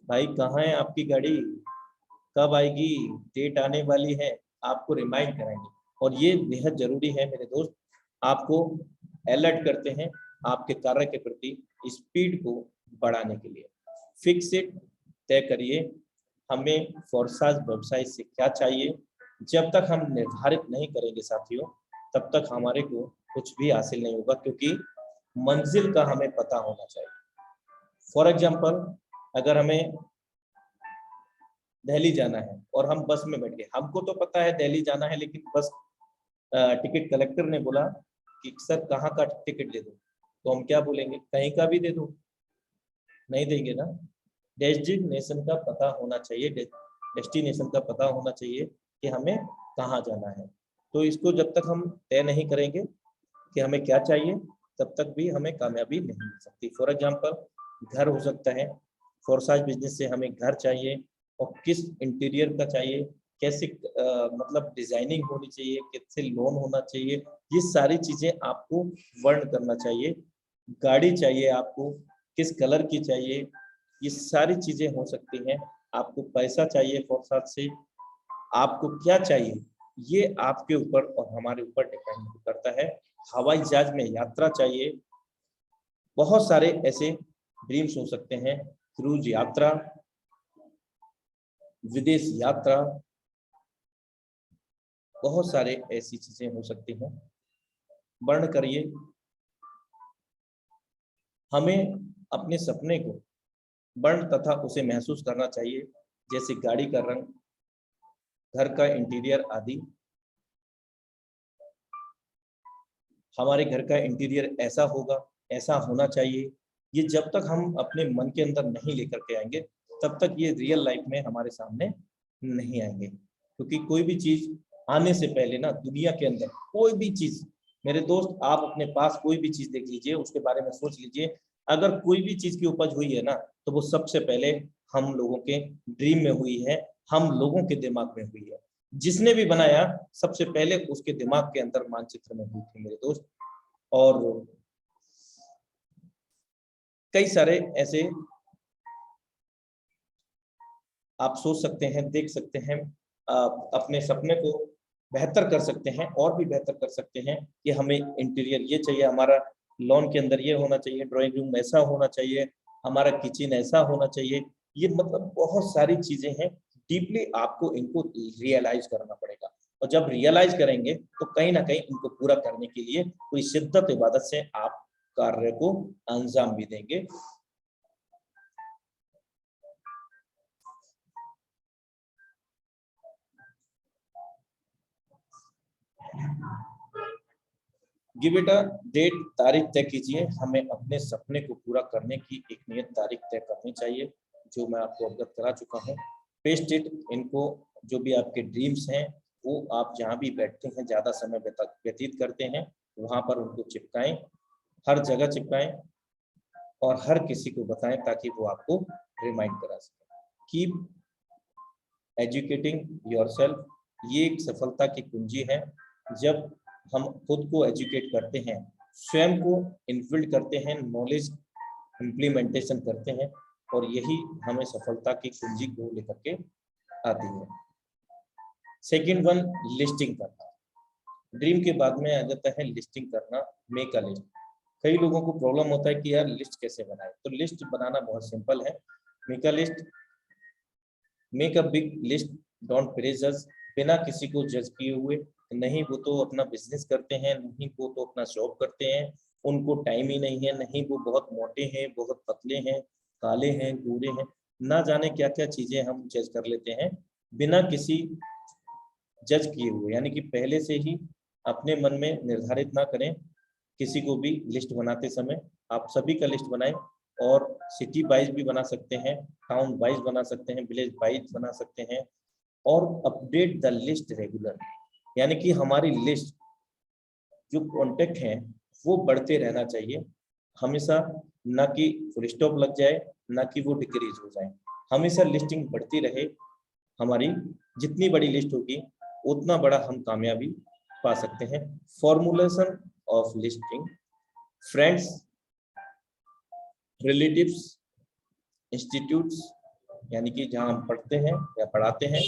भाई कहाँ है आपकी गाड़ी, कब आएगी, डेट आने वाली है, आपको रिमाइंड कराएंगे। और ये बेहद जरूरी है मेरे दोस्त, आपको अलर्ट करते हैं आपके कार्य के प्रति स्पीड को बढ़ाने के लिए। फिक्स इट, तय करिए हमें फोर्साज वेबसाइट से क्या चाहिए। जब तक हम निर्धारित नहीं करेंगे साथियों, तब तक हमारे को कुछ भी हासिल नहीं होगा, क्योंकि मंजिल का हमें पता होना चाहिए। फॉर एग्जाम्पल, अगर हमें दिल्ली जाना है और हम बस में बैठ गए, हमको तो पता है दिल्ली जाना है, लेकिन बस टिकट कलेक्टर ने बोला कि सर कहाँ का टिकट दे दो, तो हम क्या बोलेंगे, कहीं का भी दे दो, नहीं देंगे ना। डेस्टिनेशन का पता होना चाहिए, डेस्टिनेशन का पता होना चाहिए कि हमें कहाँ जाना है। तो इसको जब तक हम तय नहीं करेंगे कि हमें क्या चाहिए, तब तक भी हमें कामयाबी नहीं मिल सकती। फॉर एग्जांपल घर हो सकता है, फोरसाइज बिजनेस से हमें घर चाहिए, और किस इंटीरियर का चाहिए, कैसे मतलब डिजाइनिंग होनी चाहिए, कैसे लोन होना चाहिए, ये सारी चीजें आपको वर्ण करना चाहिए। गाड़ी चाहिए आपको, किस कलर की चाहिए, ये सारी चीजें हो सकती हैं। आपको पैसा चाहिए फौरसात से, आपको क्या चाहिए, ये आपके ऊपर और हमारे ऊपर डिपेंड करता है। हवाई जहाज में यात्रा चाहिए, बहुत सारे ऐसे ड्रीम्स हो सकते हैं, क्रूज यात्रा, विदेश यात्रा, बहुत सारे ऐसी चीजें हो सकती हैं। वर्ण करिए। हमें अपने सपने को वर्ण तथा उसे महसूस करना चाहिए, जैसे गाड़ी का रंग, घर का इंटीरियर आदि। हमारे घर का इंटीरियर ऐसा होगा, ऐसा होना चाहिए। ये जब तक हम अपने मन के अंदर नहीं लेकर के आएंगे, तब तक ये रियल लाइफ में हमारे सामने नहीं आएंगे। क्योंकि कोई भी चीज आने से पहले ना, दुनिया के अंदर कोई भी चीज, मेरे दोस्त आप अपने पास कोई भी चीज देख लीजिए, उसके बारे में सोच लीजिए, अगर कोई भी चीज की उपज हुई है ना, तो वो सबसे पहले हम लोगों के ड्रीम में हुई है, हम लोगों के दिमाग में हुई है। जिसने भी बनाया सबसे पहले उसके दिमाग के अंदर मानचित्र में हुई थी मेरे दोस्त। और कई सारे ऐसे आप सोच सकते हैं, देख सकते हैं, अपने सपने को बेहतर कर सकते हैं और भी बेहतर कर सकते हैं कि हमें इंटीरियर ये चाहिए, हमारा लॉन के अंदर ये होना चाहिए, ड्राइंग रूम ऐसा होना चाहिए, हमारा किचन ऐसा होना चाहिए। ये मतलब बहुत सारी चीजें हैं, डीपली आपको इनको रियलाइज करना पड़ेगा। और जब रियलाइज करेंगे तो कहीं ना कहीं इनको पूरा करने के लिए पूरी शिद्दत इबादत से आप कार्य को अंजाम भी देंगे। गिव इट अ डेट, तारीख तय कीजिए। हमें अपने सपने को पूरा करने की एक नियत तारीख तय करनी चाहिए, जो मैं आपको अवगत करा चुका हूँ। पेस्ट इट, इनको जो भी आपके ड्रीम्स हैं वो आप जहाँ भी बैठते हैं, ज़्यादा समय व्यतीत करते हैं, वहाँ पर उनको चिपकाएं, हर जगह चिपकाएं और हर किसी को बताएं ताकि वो आपको रिमाइंड करा सके। कीप एजुकेटिंग योरसेल्फ, ये एक सफलता की कुंजी है। जब हम खुद को एजुकेट करते हैं, स्वयं को इनबिल्ड करते हैं, नॉलेज इम्प्लीमेंटेशन करते हैं, और यही हमें सफलता की कुंजी को लेकर के आती है। सेकंड वन, लिस्टिंग करना। ड्रीम के बाद में आ जाता है लिस्टिंग करना, मेक अ लिस्ट। कई लोगों को प्रॉब्लम होता है कि यार लिस्ट कैसे बनाए, तो लिस्ट बनाना बहुत सिंपल है। Make a list, make a big list, don't pleasures, बिना किसी को जज किए हुए। नहीं वो तो अपना बिजनेस करते हैं, नहीं वो तो अपना जॉब करते हैं, उनको टाइम ही नहीं है, नहीं वो बहुत मोटे हैं, बहुत पतले हैं, काले हैं, गोरे हैं, ना जाने क्या क्या चीजें हम जज कर लेते हैं बिना किसी जज किए हुए। यानी कि पहले से ही अपने मन में निर्धारित ना करें किसी को भी लिस्ट बनाते समय। आप सभी का लिस्ट बनाएं, और सिटी वाइज भी बना सकते हैं, टाउन वाइज बना सकते हैं, विलेज वाइज बना सकते हैं। और अपडेट द लिस्ट रेगुलर, यानी कि हमारी लिस्ट जो कॉन्टेक्ट हैं वो बढ़ते रहना चाहिए हमेशा, ना कि फुल स्टॉप लग जाए, ना कि वो डिक्रीज हो जाए। हमेशा लिस्टिंग बढ़ती रहे हमारी। जितनी बड़ी लिस्ट होगी उतना बड़ा हम कामयाबी पा सकते हैं। Formulation of listing, friends, relatives, institutes, यानी कि जहाँ हम पढ़ते हैं या पढ़ाते हैं,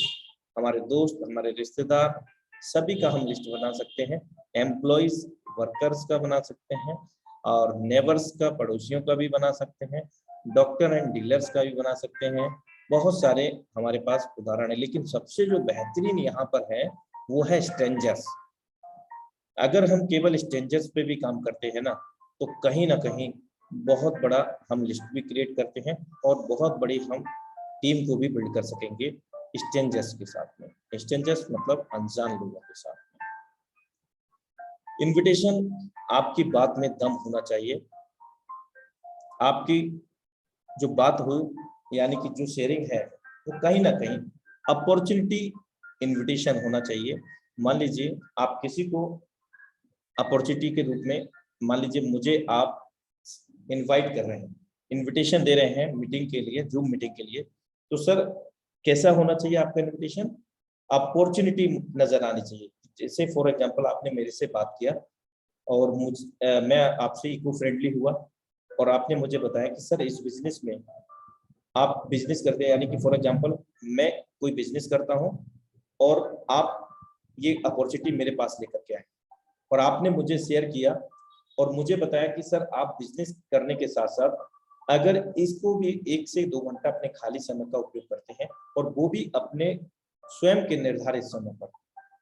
हमारे दोस्त, हमारे रिश्तेदार, सभी का हम लिस्ट बना सकते हैं। एम्प्लॉयज, वर्कर्स का बना सकते हैं, और नेबर्स का, पड़ोसियों का भी बना सकते हैं। डॉक्टर एंड डीलर्स का भी बना सकते हैं। बहुत सारे हमारे पास उदाहरण है, लेकिन सबसे जो बेहतरीन यहाँ पर है वो है स्ट्रेंजर्स। अगर हम केवल स्ट्रेंजर्स पे भी काम करते हैं ना, तो कहीं ना कहीं बहुत बड़ा हम लिस्ट भी क्रिएट करते हैं, और बहुत बड़ी हम टीम को भी बिल्ड कर सकेंगे स्ट्रेंजर्स के साथ में। स्ट्रेंजर्स मतलब अनजान लोगों के साथ में। इनविटेशन, आपकी बात में दम होना चाहिए। आपकी जो बात हो, यानी कि जो शेयरिंग है, वो कहीं ना कहीं अपॉर्चुनिटी इनविटेशन होना चाहिए। मान लीजिए आप किसी को अपॉर्चुनिटी के रूप में, मान लीजिए मुझे आप इनवाइट कर रहे हैं, इनविटेशन दे रहे हैं मीटिंग के लिए, जूम मीटिंग के लिए, तो सर कैसा होना चाहिए आपका इनविटेशन? अपॉर्चुनिटी नजर आनी चाहिए। जैसे फॉर एग्जांपल आपने मेरे से बात किया और मैं आपसे इको फ्रेंडली हुआ और आपने मुझे बताया कि सर इस बिजनेस में आप बिजनेस करते हैं, यानी कि फॉर एग्जांपल मैं कोई बिजनेस करता हूं और आप ये अपॉर्चुनिटी मेरे पास लेकर के आए और आपने मुझे शेयर किया और मुझे बताया कि सर आप बिजनेस करने के साथ साथ अगर इसको भी 1 से 2 घंटा अपने खाली समय का उपयोग करते हैं और वो भी अपने स्वयं के निर्धारित समय पर,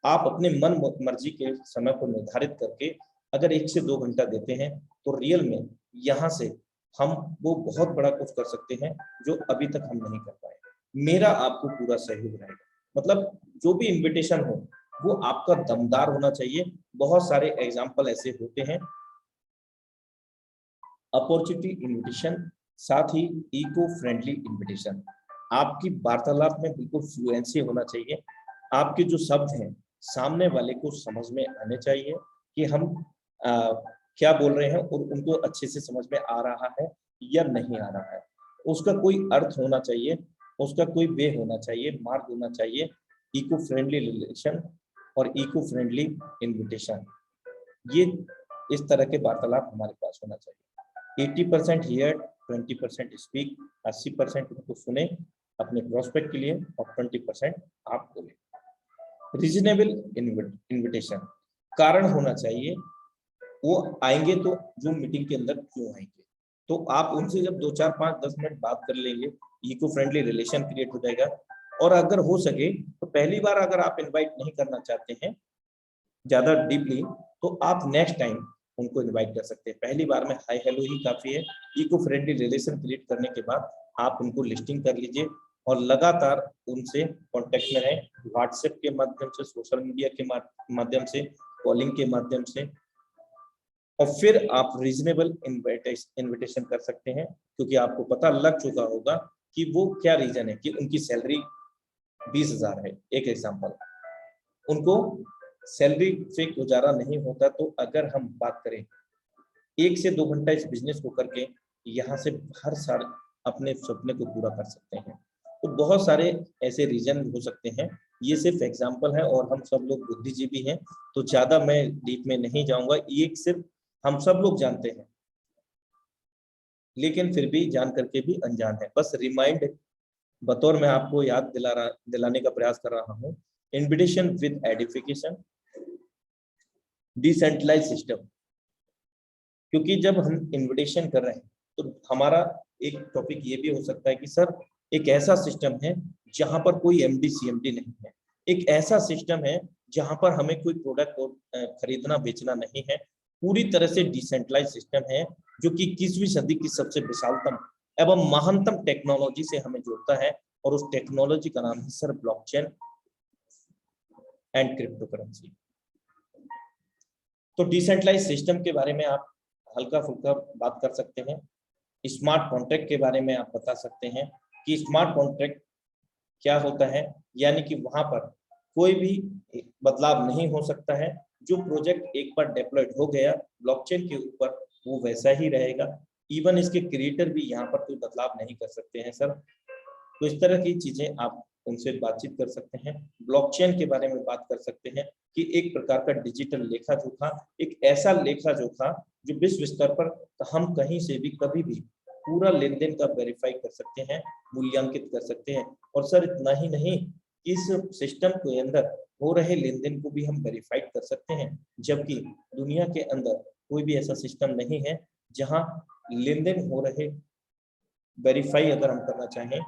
आप अपने मन मर्जी के समय को निर्धारित करके अगर 1 से 2 घंटा देते हैं तो रियल में यहाँ से हम वो बहुत बड़ा कुछ कर सकते हैं जो अभी तक हम नहीं कर पाए। मेरा आपको पूरा सहयोग रहेगा। मतलब जो भी इन्विटेशन हो वो आपका दमदार होना चाहिए। बहुत सारे एग्जाम्पल ऐसे होते हैं, अपॉर्चुनिटी इन्विटेशन, साथ ही इको फ्रेंडली इन्विटेशन। आपकी वार्तालाप में बिल्कुल फ्लुएंसी होना चाहिए। आपके जो शब्द हैं सामने वाले को समझ में आने चाहिए कि हम क्या बोल रहे हैं और उनको अच्छे से समझ में आ रहा है या नहीं आ रहा है। उसका कोई अर्थ होना चाहिए, उसका कोई वे होना चाहिए, मार्ग होना चाहिए। इको फ्रेंडली रिलेशन और इको फ्रेंडली इन्विटेशन, ये इस तरह के वार्तालाप हमारे पास होना चाहिए। 80% हियर, 20% स्पीक। 80% उनको सुने अपने प्रोस्पेक्ट के लिए और 20% आप बोले। रीजनेबल इन्विटेशन, कारण होना चाहिए वो आएंगे तो जो मीटिंग के अंदर क्यों आएंगे। तो आप उनसे जब 2, 4, 5, 10 मिनट बात कर लेंगे, इको फ्रेंडली रिलेशन क्रिएट हो जाएगा। और अगर हो सके तो पहली बार अगर आप इनवाइट नहीं करना चाहते हैं ज्यादा डीपली, तो आप नेक्स्ट टाइम उनको इनवाइट कर सकते हैं। पहली बार में हाय हेलो ही काफी है। इको फ्रेंडली रिलेशन क्रिएट करने के बाद आप उनको लिस्टिंग कर लीजिए और लगातार उनसे कांटेक्ट में रहें, व्हाट्सएप के माध्यम से, सोशल मीडिया के माध्यम से, कॉलिंग के माध्यम से। और फिर आप रीजनेबल इन्विटेशन कर सकते हैं, क्योंकि आपको पता लग चुका होगा कि वो क्या रीजन है कि उनकी सैलरी 20,000 है, एक एग्जांपल, उनको सैलरी से गुजारा नहीं होता। तो अगर हम बात करें 1 से 2 घंटा इस बिजनेस को करके यहाँ से हर साल अपने सपने को पूरा कर सकते हैं। तो बहुत सारे ऐसे रीजन हो सकते हैं, ये सिर्फ एग्जांपल है और हम सब लोग बुद्धिजीवी हैं तो ज्यादा मैं डीप में नहीं जाऊंगा। ये सिर्फ हम सब लोग जानते हैं, लेकिन फिर भी जान करके भी अनजान है। बस रिमाइंड बतौर मैं आपको याद दिलाने का प्रयास कर रहा हूँ। Invitation with edification, decentralise system. क्योंकि जब हम इन्विटेशन कर रहे हैं तो हमारा एक टॉपिक ये भी हो सकता है कि सर एक ऐसा सिस्टम है जहां पर कोई एमडी सीएमडी नहीं है, एक ऐसा सिस्टम है जहां पर हमें कोई प्रोडक्ट खरीदना बेचना नहीं है, पूरी तरह से डिसेंट्रलाइज सिस्टम है जो कि 21वीं सदी की सबसे विशालतम एवं महानतम टेक्नोलॉजी से हमें जोड़ता है। और उस टेक्नोलॉजी का नाम है sir blockchain and crypto currency. तो डिसेंट्रलाइज सिस्टम के बारे में आप हल्का फुल्का बात कर सकते हैं। स्मार्ट कॉन्ट्रैक्ट के बारे में आप बता सकते हैं कि स्मार्ट कॉन्ट्रैक्ट क्या होता है, यानी कि वहां पर कोई भी बदलाव नहीं हो सकता है। जो प्रोजेक्ट एक बार डेप्लॉयड हो गया ब्लॉकचेन के ऊपर वो वैसा ही रहेगा। इवन इसके क्रिएटर भी यहाँ पर कोई बदलाव नहीं कर सकते हैं सर। तो इस तरह की चीजें आप उनसे बातचीत कर सकते हैं। ब्लॉकचेन के बारे में बात कर सकते हैं कि एक प्रकार का डिजिटल लेखा जोखा, एक ऐसा लेखा जोखा जो विश्व स्तर पर हम कहीं से भी कभी भी पूरा लेन देन का वेरीफाई कर सकते हैं, मूल्यांकित कर सकते हैं। और सर इतना ही नहीं, इस सिस्टम के अंदर हो रहे लेन देन को भी हम वेरीफाइड कर सकते हैं, जबकि दुनिया के अंदर कोई भी ऐसा सिस्टम नहीं है जहां लेन देन हो रहे वेरीफाई अगर हम करना चाहें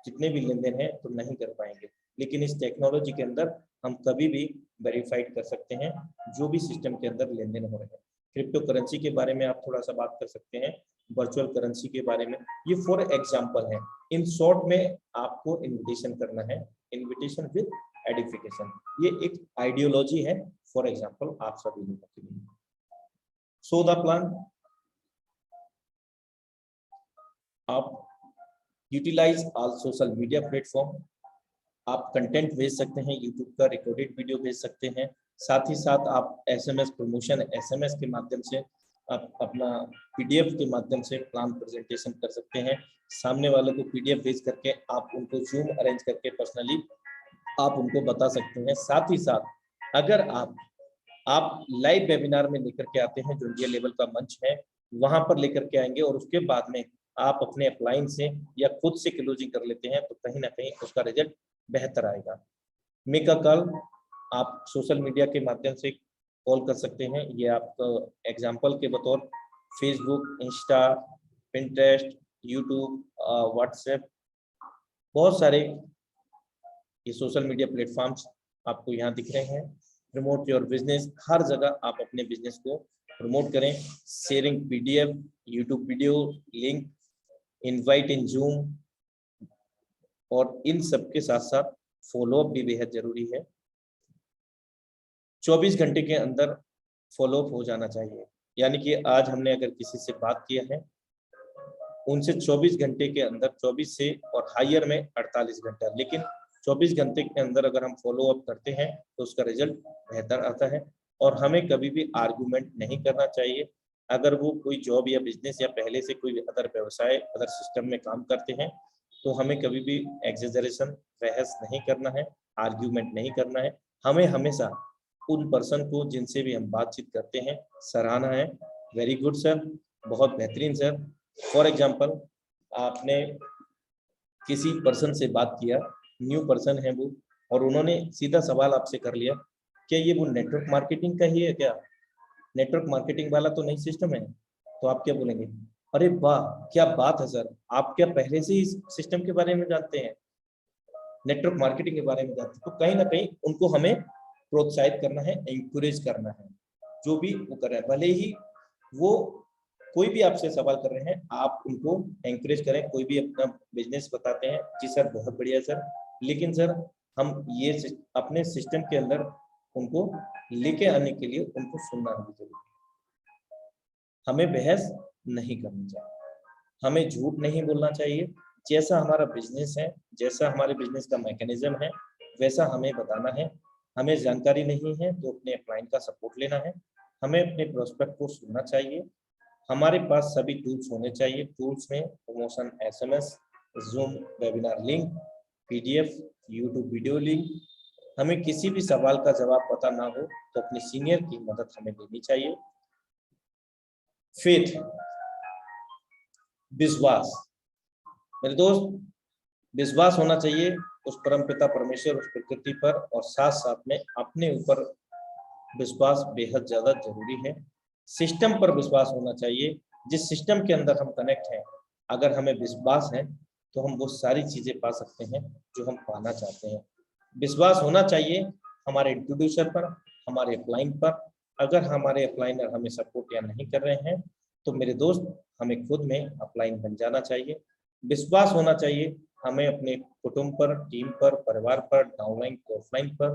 जितने भी लेन देन है तो नहीं कर पाएंगे। लेकिन इस टेक्नोलॉजी के अंदर हम कभी भी वेरीफाइड कर सकते हैं जो भी सिस्टम के अंदर लेन देन हो रहे हैं। क्रिप्टो करेंसी के बारे में आप थोड़ा सा बात कर सकते हैं, वर्चुअल करेंसी के बारे में। ये फॉर एग्जांपल है। इन शॉर्ट में आपको इन्विटेशन करना है, इन्विटेशन विद एडिफिकेशन। ये एक आइडियोलॉजी है फॉर एग्जांपल आप सभी लोगों के लिए। सो द प्लान, आप utilise all social media platform. आप कंटेंट भेज सकते हैं, यूट्यूब का रिकॉर्डेड वीडियो भेज सकते हैं। साथ ही साथ आप एसएमएस प्रमोशन, एसएमएस के माध्यम से आप अपना पीडीएफ के माध्यम से प्लान प्रेजेंटेशन कर सकते हैं। सामने वाले को पीडीएफ भेज करके आप उनको जूम अरेंज करके पर्सनली आप उनको बता सकते हैं। साथ ही साथ अगर आप लाइव वेबिनार में लेकर के आते हैं, जो इंडिया लेवल का मंच है वहां पर लेकर के आएंगे और उसके बाद में आप अपने अपलाइन से या खुद से क्लोजिंग कर लेते हैं, तो कहीं ना कहीं उसका रिजल्ट बेहतर आएगा। मेक अ कॉल, आप सोशल मीडिया के माध्यम से कॉल कर सकते हैं। ये आपका एग्जाम्पल के बतौर Facebook, Insta, Pinterest, YouTube, WhatsApp, बहुत सारे ये सोशल मीडिया प्लेटफॉर्म्स आपको यहाँ दिख रहे हैं। प्रमोट योर बिजनेस, हर जगह आप अपने बिजनेस को प्रमोट करें। Sharing PDF, YouTube video link, invite in zoom, और इन सब के साथ साथ फॉलोअप भी बेहद जरूरी है। 24 घंटे के अंदर फॉलोअप हो जाना चाहिए। यानी कि आज हमने अगर किसी से बात किया है, उनसे 24 घंटे के अंदर, 24 से और हायर में 48 घंटा, लेकिन 24 घंटे के अंदर अगर हम फॉलो अप करते हैं तो उसका रिजल्ट बेहतर आता है। और हमें कभी भी आर्गुमेंट नहीं करना चाहिए। अगर वो कोई जॉब या बिजनेस या पहले से कोई अदर व्यवसाय, अदर सिस्टम में काम करते हैं, तो हमें कभी भी एग्जेजरेशन, बहस नहीं करना है, आर्ग्यूमेंट नहीं करना है। हमें हमेशा उन पर्सन को जिनसे भी हम बातचीत करते हैं सराहना है। वेरी गुड सर, बहुत बेहतरीन सर। फॉर एग्जाम्पल, आपने किसी पर्सन से बात किया, न्यू पर्सन है वो, और उन्होंने सीधा सवाल आपसे कर लिया, क्या ये वो नेटवर्क मार्केटिंग का ही है क्या? नेटवर्क मार्केटिंग वाला तो नई सिस्टम है। तो आप क्या बोलेंगे? अरे वाह, क्या बात है सर, आप क्या पहले से इस सिस्टम के बारे में जानते हैं, नेटवर्क मार्केटिंग के बारे में जानते हैं? तो कहीं ना कहीं उनको हमें प्रोत्साहित करना है, एंकरेज करना है, जो भी वो कर रहे हैं। भले ही वो कोई भी आपसे सवाल कर रहे हैं, आप उनको एंकरेज करें। कोई भी अपना बिजनेस बताते हैं, जी सर बहुत बढ़िया सर, लेकिन सर हम ये अपने सिस्टम के अंदर उनको लेके आने के लिए उनको सुनना भी जरूरी है। हमें बहस नहीं करनी चाहिए, हमें झूठ नहीं बोलना चाहिए। जैसा हमारा बिजनेस है, जैसा हमारे बिजनेस का मैकेनिज्म है, वैसा हमें बताना है। हमें जानकारी नहीं है तो अपने क्लाइंट का सपोर्ट लेना है। हमें अपने प्रोस्पेक्ट को सुनना चाहिए। हमारे पास सभी टूल्स होने चाहिए। टूल्स में promotion SMS, zoom webinar link, PDF, YouTube video link. हमें किसी भी सवाल का जवाब पता ना हो तो अपने सीनियर की मदद हमें लेनी चाहिए। फेथ, विश्वास, मेरे दोस्त, विश्वास होना चाहिए उस परमपिता परमेश्वर, उस प्रकृति पर, और साथ साथ में अपने ऊपर विश्वास बेहद ज्यादा जरूरी है। सिस्टम पर विश्वास होना चाहिए। जिस सिस्टम के अंदर हम कनेक्ट हैं, अगर हमें विश्वास है तो हम वो सारी चीजें पा सकते हैं जो हम पाना चाहते हैं। विश्वास होना चाहिए हमारे इंट्रोड्यूसर पर, हमारे अपलाइन पर। अगर हमारे अपलाइनर हमें सपोर्ट या नहीं कर रहे हैं तो मेरे दोस्त, हमें खुद में अपलाइन बन जाना चाहिए। विश्वास होना चाहिए हमें अपने कुटुंब पर, टीम पर, परिवार पर, डाउनलाइन ऑफलाइन पर,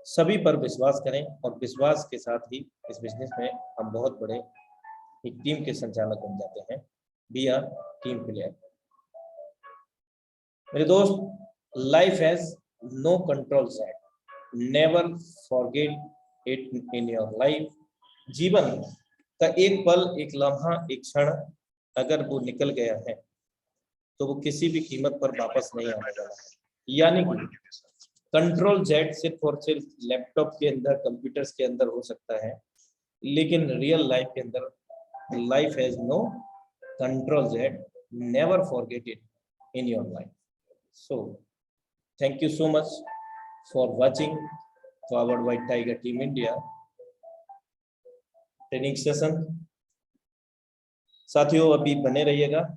सभी पर विश्वास करें। और विश्वास के साथ ही इस बिजनेस में हम बहुत बड़े एक टीम के संचालक बन जाते हैं। Be are team player. मेरे दोस्त, life has no control set, never forget it in your life. जीवन का एक पल, एक लम्हा, एक क्षण अगर वो निकल गया है तो वो किसी भी कीमत पर वापस नहीं आने वाला है। यानी कि कंट्रोल जेड सिर्फ और सिर्फ लैपटॉप के अंदर, कंप्यूटर्स के अंदर हो सकता है, लेकिन रियल लाइफ के अंदर life has no control zed, never forget it in your life. So thank you so much for watching forward by tiger team India training session. साथियों, अभी बने रहिएगा।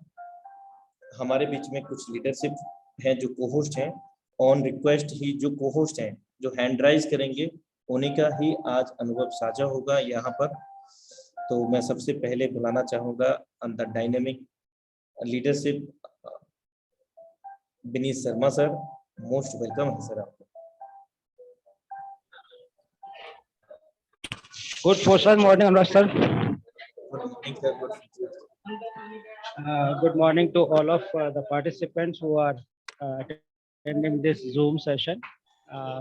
हमारे बीच में कुछ लीडरशिप हैं जो को-होस्ट हैं, ऑन रिक्वेस्ट ही जो को-होस्ट हैं, जो हैंड राइज करेंगे, उन्हीं का ही आज अनुभव साझा होगा यहाँ पर। तो मैं सबसे पहले बुलाना चाहूँगा अंदर dynamic leadership Vineet Sharma sir. Most welcome है सर आपको। Good morning, Anurag sir. Good morning sir. Good morning to all of the participants who are attending this Zoom session.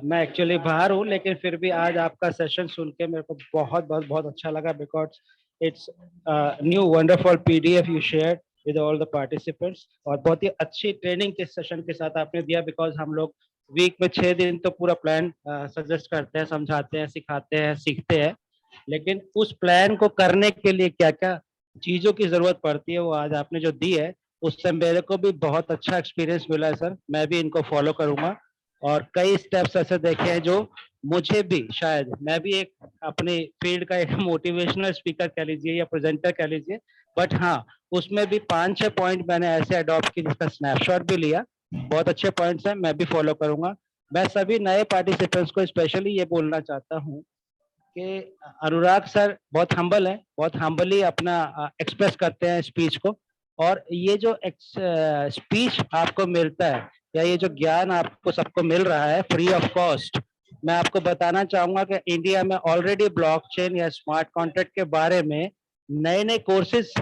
मैं एक्चुअली बाहर हूँ, लेकिन फिर भी आज आपका सेशन सुन के मेरे को बहुत अच्छा लगा, because it's new wonderful PDF you share with all the participants, और बहुत ही अच्छी ट्रेनिंग के सेशन के साथ आपने दिया, बिकॉज हम लोग वीक में 6 दिन तो पूरा प्लान सजेस्ट करते हैं, समझाते हैं, सिखाते हैं, सीखते हैं, लेकिन उस प्लान को करने के लिए क्या क्या चीजों की जरूरत पड़ती है वो आज आपने जो दी है, उससे मेरे को भी बहुत अच्छा एक्सपीरियंस मिला है सर। मैं भी इनको फॉलो करूंगा और कई स्टेप्स ऐसे देखे हैं जो मुझे भी, शायद मैं भी एक अपनी फील्ड का एक मोटिवेशनल स्पीकर कह लीजिए या प्रेजेंटर कह लीजिए, बट हाँ, उसमें भी 5-6 पॉइंट मैंने ऐसे अडॉप्ट किए जिसका स्नैपशॉट भी लिया। बहुत अच्छे पॉइंट्स हैं, मैं भी फॉलो करूंगा। मैं सभी नए पार्टिसिपेंट्स को स्पेशली ये बोलना चाहता हूँ कि अनुराग सर बहुत हम्बल है, बहुत हम्बली अपना एक्सप्रेस करते हैं स्पीच को, और ये जो स्पीच आपको मिलता है या ये जो ज्ञान आपको सबको मिल रहा है फ्री ऑफ कॉस्ट, मैं आपको बताना चाहूंगा कि इंडिया में ऑलरेडी ब्लॉकचेन या स्मार्ट कॉन्ट्रैक्ट के बारे में नए नए कोर्सेज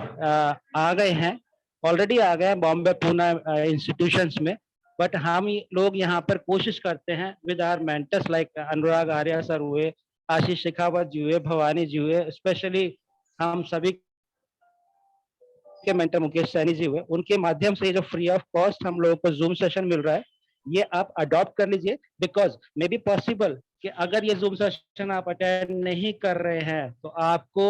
आ गए हैं, ऑलरेडी आ गए हैं बॉम्बे पूना इंस्टीट्यूशंस में। बट हम लोग यहाँ पर कोशिश करते हैं with our mentors like Anurag Arya sir हुए, आशीष शेखावत जी हुए, भवानी जी हुए, स्पेशली हम सभी के मेंटर मुकेश सैनी जी हुए, उनके माध्यम से जो फ्री ऑफ कॉस्ट हम लोगों को जूम सेशन मिल रहा है, ये आप अडॉप्ट कर लीजिए। बिकॉज मे बी पॉसिबल कि अगर ये जूम सेशन आप अटेंड नहीं कर रहे हैं तो आपको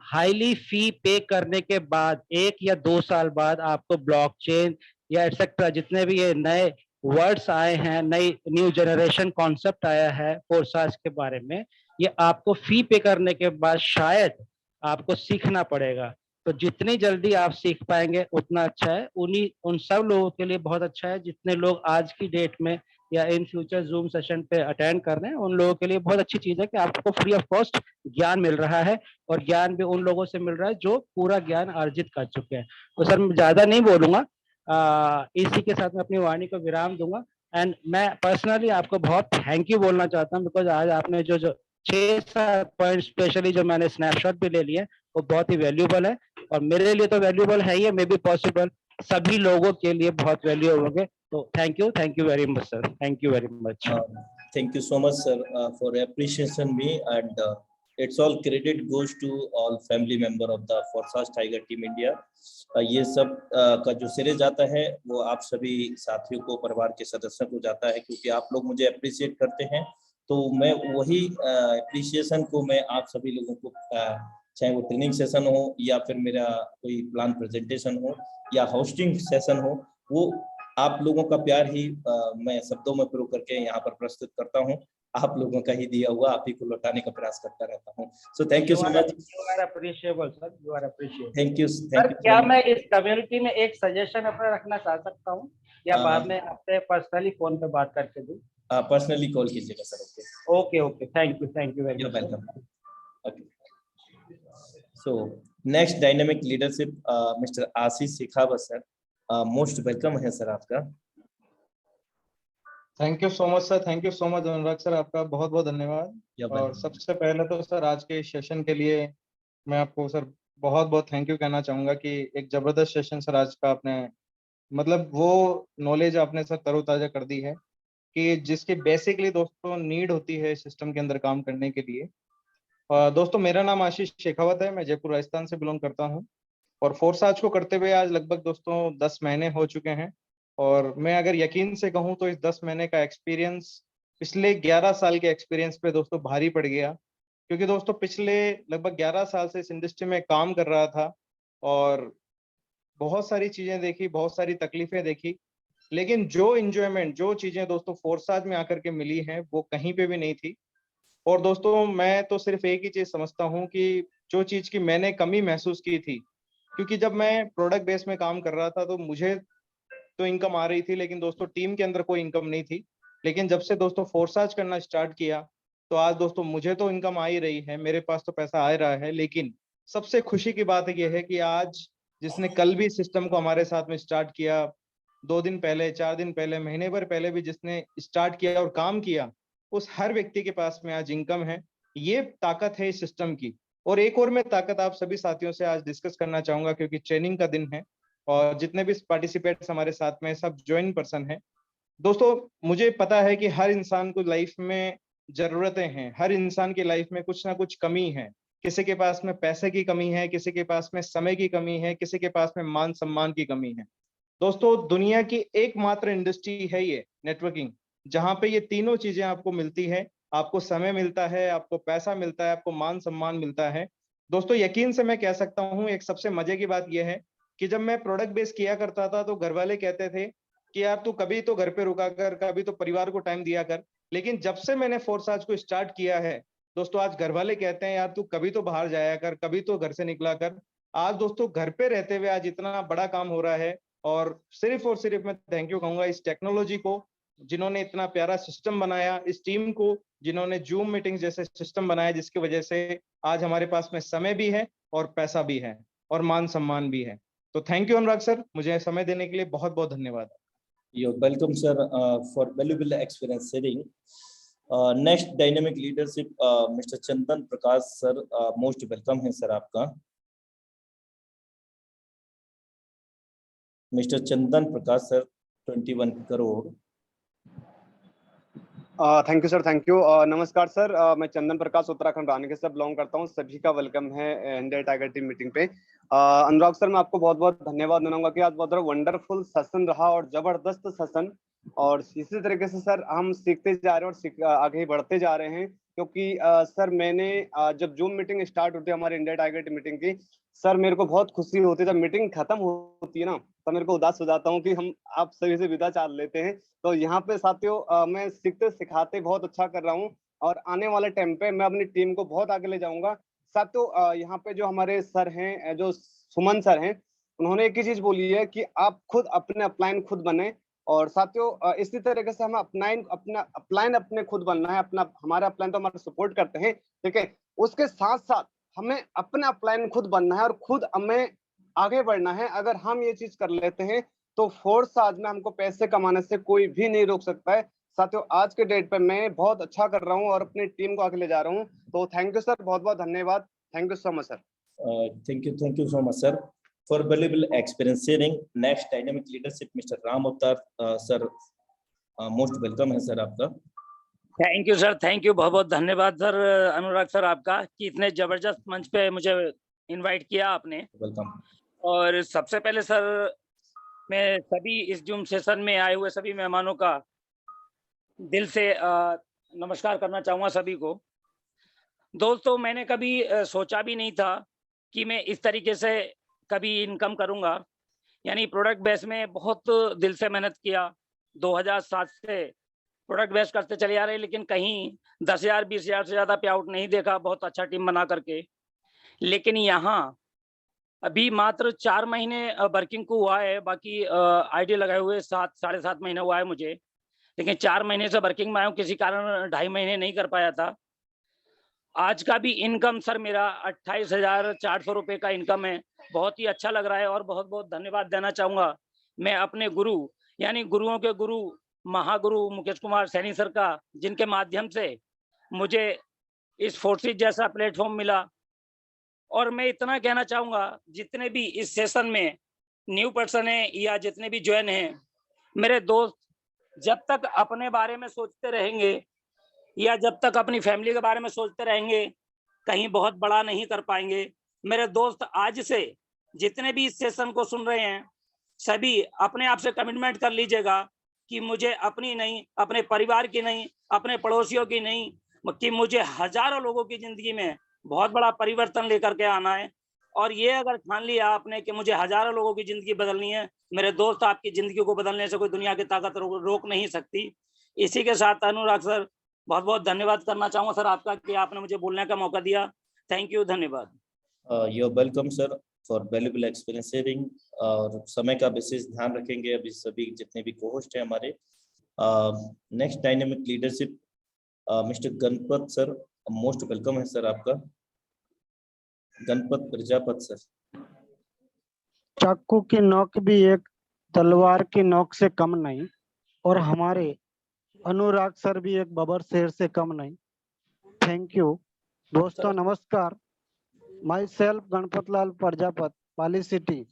हाईली फी पे करने के बाद 1 या 2 साल बाद आपको ब्लॉकचेन या एटसेट्रा जितने भी ये नए वर्ड्स आए हैं, नई न्यू जनरेशन कॉन्सेप्ट आया है फोरसाज के बारे में, ये आपको फी पे करने के बाद शायद आपको सीखना पड़ेगा। तो जितनी जल्दी आप सीख पाएंगे उतना अच्छा है, उन सब लोगों के लिए बहुत अच्छा है जितने लोग आज की डेट में या इन फ्यूचर जूम सेशन पे अटेंड कर रहे हैं। उन लोगों के लिए बहुत अच्छी चीज है कि आपको फ्री ऑफ कॉस्ट ज्ञान मिल रहा है, और ज्ञान भी उन लोगों से मिल रहा है जो पूरा ज्ञान अर्जित कर चुके हैं। तो सर मैं ज्यादा नहीं बोलूंगा, इसी के साथ मैं अपनी वाणी को विराम दूंगा। एंड मैं पर्सनली आपको बहुत थैंक यू बोलना चाहता हूँ, बिकॉज आज आपने जो जो 6-7 पॉइंट स्पेशली जो मैंने स्नैपशॉट भी ले लिए वो बहुत ही वैल्यूबल है, और मेरे लिए तो वैल्यूबल है ही, मे बी पॉसिबल सभी लोगों के लिए बहुत वैल्यूबल होंगे। तो thank you very much sir, thank you very much. Thank you so much, sir, for appreciation me, and it's all credit goes to all family member of the Forsage Tiger Team India. ये सब का जो श्रेय जाता है वो आप सभी साथियों को, परिवार के सदस्यों को जाता है, क्योंकि आप लोग मुझे अप्रिशिएट करते हैं, तो मैं वही अप्रिशिएशन को मैं आप सभी लोगों को, चाहे वो ट्रेनिंग सेशन हो या फिर मेरा कोई प्लान प्रेजेंटेशन हो या होस्टिंग सेशन हो, वो आप लोगों का प्यार ही मैं शब्दों में प्रूव करके यहाँ पर प्रस्तुत करता हूँ। आप लोगों का ही दिया हुआ आप ही को लौटाने का प्रयास करता रहता हूँ। So thank you so much. You are appreciable sir, you are appreciable. Thank you sir क्या मैं इस कम्युनिटी में एक सजेशन अपना रखना चाह सकता हूँ, या बाद में आपसे पर्सनली फोन पे बात करके दूं? पर्सनली कॉल कीजिएगा sir. Okay okay, thank you very much. Welcome. Okay, so next dynamic leadership mister Ashish Shekhawat sir, most welcome है सर आपका। Thank you so much sir, thank you so much Anurag sir, आपका बहुत बहुत धन्यवाद। और सबसे पहले तो सर आज के सेशन के लिए मैं आपको सर बहुत बहुत थैंक यू कहना चाहूंगा कि एक जबरदस्त सेशन सर आज का आपने, मतलब वो नॉलेज आपने सर तरोताजा कर दी है कि जिसकी बेसिकली दोस्तों नीड होती है सिस्टम के अंदर काम करने के लिए। दोस्तों मेरा नाम आशीष शेखावत है, मैं जयपुर राजस्थान से बिलोंग करता हूँ, और फोरसाज को करते हुए आज लगभग दोस्तों 10 महीने हो चुके हैं। और मैं अगर यकीन से कहूँ तो इस 10 महीने का एक्सपीरियंस पिछले 11 साल के एक्सपीरियंस पे दोस्तों भारी पड़ गया, क्योंकि दोस्तों पिछले लगभग 11 साल से इस इंडस्ट्री में काम कर रहा था और बहुत सारी चीजें देखी, बहुत सारी तकलीफें देखी, लेकिन जो इंजॉयमेंट, जो चीजें दोस्तों फोरसाज में आकर के मिली हैं वो कहीं पे भी नहीं थी। और दोस्तों मैं तो सिर्फ एक ही चीज समझता हूँ कि जो चीज की मैंने कमी महसूस की थी, क्योंकि जब मैं प्रोडक्ट बेस में काम कर रहा था तो मुझे तो इनकम आ रही थी, लेकिन दोस्तों टीम के अंदर कोई इनकम नहीं थी। लेकिन जब से दोस्तों फोरसाज करना स्टार्ट किया तो आज दोस्तों मुझे तो इनकम आ ही रही है, मेरे पास तो पैसा आ रहा है। लेकिन सबसे खुशी की बात यह है कि आज जिसने कल भी सिस्टम को हमारे साथ में स्टार्ट किया, 2 दिन पहले, 4 दिन पहले, महीने भर पहले भी जिसने स्टार्ट किया और काम किया, उस हर व्यक्ति के पास में आज इनकम है। ये ताकत है इस सिस्टम की। और एक और मैं ताकत आप सभी साथियों से आज डिस्कस करना चाहूंगा, क्योंकि ट्रेनिंग का दिन है और जितने भी पार्टिसिपेंट्स हमारे साथ में सब ज्वाइन पर्सन है। दोस्तों मुझे पता है कि हर इंसान को लाइफ में जरूरतें हैं, हर इंसान की लाइफ में कुछ ना कुछ कमी है। किसी के पास में पैसे की कमी है, किसी के पास में समय की कमी है, किसी के पास में मान सम्मान की कमी है। दोस्तों दुनिया की एकमात्र इंडस्ट्री है ये नेटवर्किंग, जहाँ पे ये तीनों चीजें आपको मिलती है, आपको समय मिलता है, आपको पैसा मिलता है, आपको मान सम्मान मिलता है। दोस्तों यकीन से मैं कह सकता हूँ, एक सबसे मजे की बात यह है कि जब मैं प्रोडक्ट बेस किया करता था तो घर वाले कहते थे कि यार तू कभी तो घर पे रुका कर, कभी तो परिवार को टाइम दिया कर। लेकिन जब से मैंने फोर्स आज को स्टार्ट किया है दोस्तों, आज घर वाले कहते हैं यार तू कभी तो बाहर जाया कर, कभी तो घर से निकला कर। आज दोस्तों घर पे रहते हुए आज इतना बड़ा काम हो रहा है, और सिर्फ मैं थैंक यू कहूंगा इस टेक्नोलॉजी को जिन्होंने इतना प्यारा सिस्टम बनाया, इस टीम को जिन्होंने जूम मीटिंग जैसे सिस्टम बनाया, जिसकी वजह से आज हमारे पास में समय भी है और पैसा भी है और मान सम्मान भी है। तो थैंक यू अनुराग सर, मुझे समय देने के लिए बहुत बहुत धन्यवाद। You're welcome, sir, for valuable experience sharing. Next dynamic leadership, Mr. Chandan Prakash sir, most welcome है sir आपका। Mr. Chandan Prakash sir, 21 crore। Thank you sir, thank you. नमस्कार सर, मैं चंदन प्रकाश उत्तराखंड रानी के से बिलोंग करता हूँ। सभी का वेलकम है इंडिया टाइगर टीम मीटिंग पे। अनुराग सर, मैं आपको बहुत बहुत धन्यवाद दूंगा कि आज बहुत वंडरफुल सेशन रहा और जबरदस्त सेशन। और इसी तरीके से सर हम सीखते जा रहे हैं और आगे बढ़ते जा रहे हैं, क्योंकि सर मैंने जब जूम मीटिंग स्टार्ट होती है हमारे इंडिया टाइगर टीम मीटिंग की, सर मेरे को बहुत खुशी होती है। जब मीटिंग खत्म होती है ना, तो मेरे को उदास हो जाता हूँ कि हम आप सभी से विदा चाल लेते हैं। तो यहाँ पे साथियों मैं सीखते सिखाते बहुत अच्छा कर रहा हूँ, और आने वाले टाइम पे मैं अपनी टीम को बहुत आगे ले जाऊंगा। साथियों यहाँ पे जो हमारे सर हैं, जो सुमन सर हैं, उन्होंने एक ही चीज बोली है कि आप खुद अपने अपलाइन खुद बने। और साथियों इसी तरीके से हमें अपना अपलाइन अपने खुद बनना है। अपना हमारा अपलाइन तो हमारा सपोर्ट करते हैं, ठीक है, उसके साथ साथ हमें अपना अपलाइन खुद बनना है और खुद हमें आगे बढ़ना है। अगर हम ये चीज कर लेते हैं तो फोर्स आज में हमको पैसे कमाने से कोई भी नहीं रोक सकता है। साथियों आज के डेट पे मैं बहुत अच्छा कर रहा हूँ और अपनी टीम को आगे ले जा रहा हूँ। तो थैंक यू सर, बहुत बहुत धन्यवाद। Thank you so much sir. Thank you so much sir for valuable experience sharing. Next dynamic leadership, Mr. Ram Avtar sir, most welcome है sir आपका। Thank you sir, thank you, बहुत बहुत धन्यवाद sir अनुराग sir आपका कि इतने जबरदस्त मंच पे मुझे इनवाइट किया आपने। वेलकम। और सबसे पहले सर मैं सभी इस जूम सेशन में आए हुए सभी मेहमानों का दिल से नमस्कार करना चाहूँगा सभी को। दोस्तों मैंने कभी सोचा भी नहीं था कि मैं इस तरीके से कभी इनकम करूँगा। यानी प्रोडक्ट बेस में बहुत दिल से मेहनत किया, 2007 से प्रोडक्ट बेस करते चले आ रहे हैं, लेकिन कहीं 10,000 20,000 से ज़्यादा पे आउट नहीं देखा बहुत अच्छा टीम बना करके। लेकिन यहाँ अभी मात्र 4 महीने वर्किंग को हुआ है, बाकी आईडी लगाए हुए 7 साढ़े 7 महीने हुआ है मुझे। लेकिन 4 महीने से वर्किंग में आया हूँ, किसी कारण 2.5 महीने नहीं कर पाया था। आज का भी इनकम सर मेरा 28,400 रुपये का इनकम है। बहुत ही अच्छा लग रहा है और बहुत बहुत धन्यवाद देना चाहूँगा मैं अपने गुरु, यानी गुरुओं के गुरु महागुरु मुकेश कुमार सैनी सर का, जिनके माध्यम से मुझे इस फोर्सेस जैसा प्लेटफॉर्म मिला। और मैं इतना कहना चाहूँगा, जितने भी इस सेशन में न्यू पर्सन है या जितने भी ज्वाइन हैं, मेरे दोस्त, जब तक अपने बारे में सोचते रहेंगे या जब तक अपनी फैमिली के बारे में सोचते रहेंगे, कहीं बहुत बड़ा नहीं कर पाएंगे। मेरे दोस्त आज से जितने भी इस सेशन को सुन रहे हैं, सभी अपने आप से कमिटमेंट कर लीजिएगा कि मुझे अपनी नहीं, अपने परिवार की नहीं, अपने पड़ोसियों की नहीं, कि मुझे हजारों लोगों की जिंदगी में बहुत बड़ा परिवर्तन लेकर के आना है। और ये अगर ठान लिया आपने कि मुझे हजारों लोगों की जिंदगी बदलनी है, मेरे दोस्त, आपकी जिंदगी को बदलने से कोई दुनिया की ताकत रोक नहीं सकती। इसी के साथ अनुराग सर, बहुत बहुत धन्यवाद करना चाहूँगा सर आपका कि आपने मुझे बोलने का मौका दिया। थैंक यू, धन्यवाद। You welcome sir for valuable experience sharing. और समय का विशेष ध्यान रखेंगे अभी सभी जितने भी को-होस्ट हैं हमारे। Next dynamic leadership mister Ganpat sir, most welcome है सर आपका। गणपत प्रजापत सर। चाकू की नोक भी एक तलवार की नोक से कम नहीं, और हमारे अनुराग सर भी एक बबर शेर से कम नहीं। थैंक यू दोस्तों, नमस्कार। My self Ganpat Lal Prajapat, Pali city.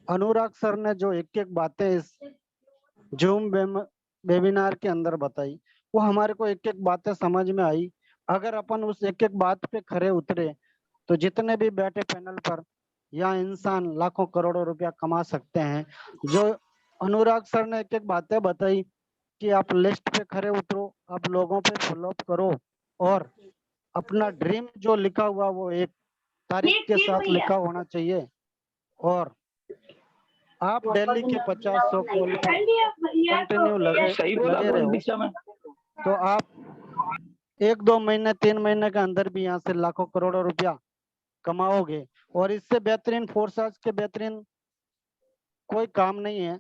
Anurag sir ने जो एक एक बातें इस जूम वेबिनार के अंदर बताई, वो हमारे को एक एक बातें समझ में आई। अगर अपन उस एक एक बात पे खरे उतरे तो जितने भी बैठे पैनल पर या इंसान लाखों करोड़ों रुपया कमा सकते हैं। जो अनुराग सर ने एक एक बातें बताई, कि आप लिस्ट पे खरे उतरो, आप लोगों पे फॉलो अप करो और अपना ड्रीम जो लिखा हुआ वो एक तारीख के साथ लिखा होना चाहिए। और आप दिल्ली के 50-100 कॉल पर कंटिन्यू लगे रहो तो आप 1-2 महीने 3 महीने के अंदर भी यहाँ से लाखों करोड़ों रुपया कमाओगे। और इससे बेहतरीन फोर्स के बेहतरीन कोई काम नहीं है।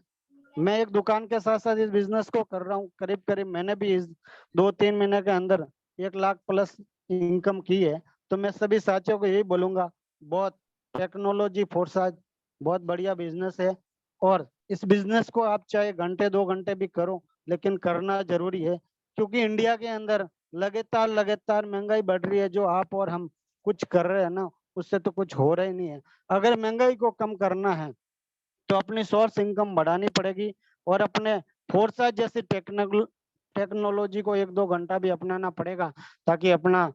मैं एक दुकान के साथ साथ इस बिजनेस को कर रहा हूँ। करीब करीब मैंने भी इस 2-3 महीने के अंदर 1 लाख प्लस इनकम की है। तो मैं सभी साथियों को यही बोलूंगा, बहुत टेक्नोलॉजी फोर्साज बहुत बढ़िया बिजनेस है और इस बिजनेस को आप चाहे घंटे 2 घंटे भी करो, लेकिन करना जरूरी है क्योंकि इंडिया के अंदर लगातार महंगाई बढ़ रही है। जो आप और हम कुछ कर रहे हैं ना, उससे तो कुछ हो रहा ही नहीं है। अगर महंगाई को कम करना है तो अपनी सोर्स इनकम बढ़ानी पड़ेगी और अपने फोर्सा जैसी टेक्नोलॉजी को 1-2 घंटा भी अपनाना पड़ेगा ताकि अपना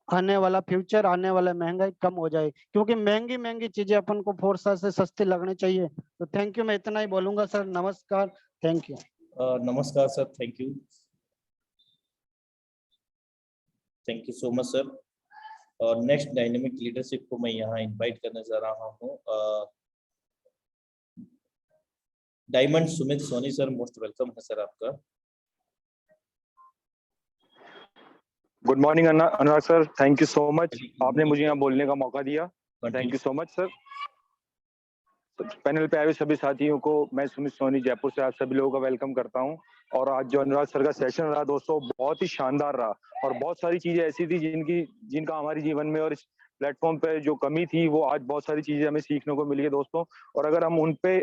आने वाला फ्यूचर, आने वाला महंगाई कम हो जाए, क्योंकि महंगी चीजें अपन को फोर्सा से सस्ती लगनी चाहिए। तो थैंक यू, मैं इतना ही बोलूंगा सर। नमस्कार, थैंक यू। नमस्कार sir, thank you so much sir. और नेक्स्ट डायनेमिक लीडरशिप को मैं यहाँ इनवाइट करने जा रहा हूँ। Diamond Sumit Soni sir, most welcome है सर आपका। Good morning Anurag sir, thank you so much, आपने मुझे यहाँ बोलने का मौका दिया। Thank you so much sir. Panel पे आए हुए सभी साथियों को मैं सुमित सोनी जयपुर से आप सभी लोगों का वेलकम करता हूँ। और आज जो अनुराग सर का सेशन रहा दोस्तों, बहुत ही शानदार रहा और बहुत सारी चीजें ऐसी थी जिनका हमारे जीवन में और इस प्लेटफॉर्म पे जो कमी थी वो आज बहुत सारी चीजें हमें सीखने को मिली है दोस्तों। और अगर हम उन पे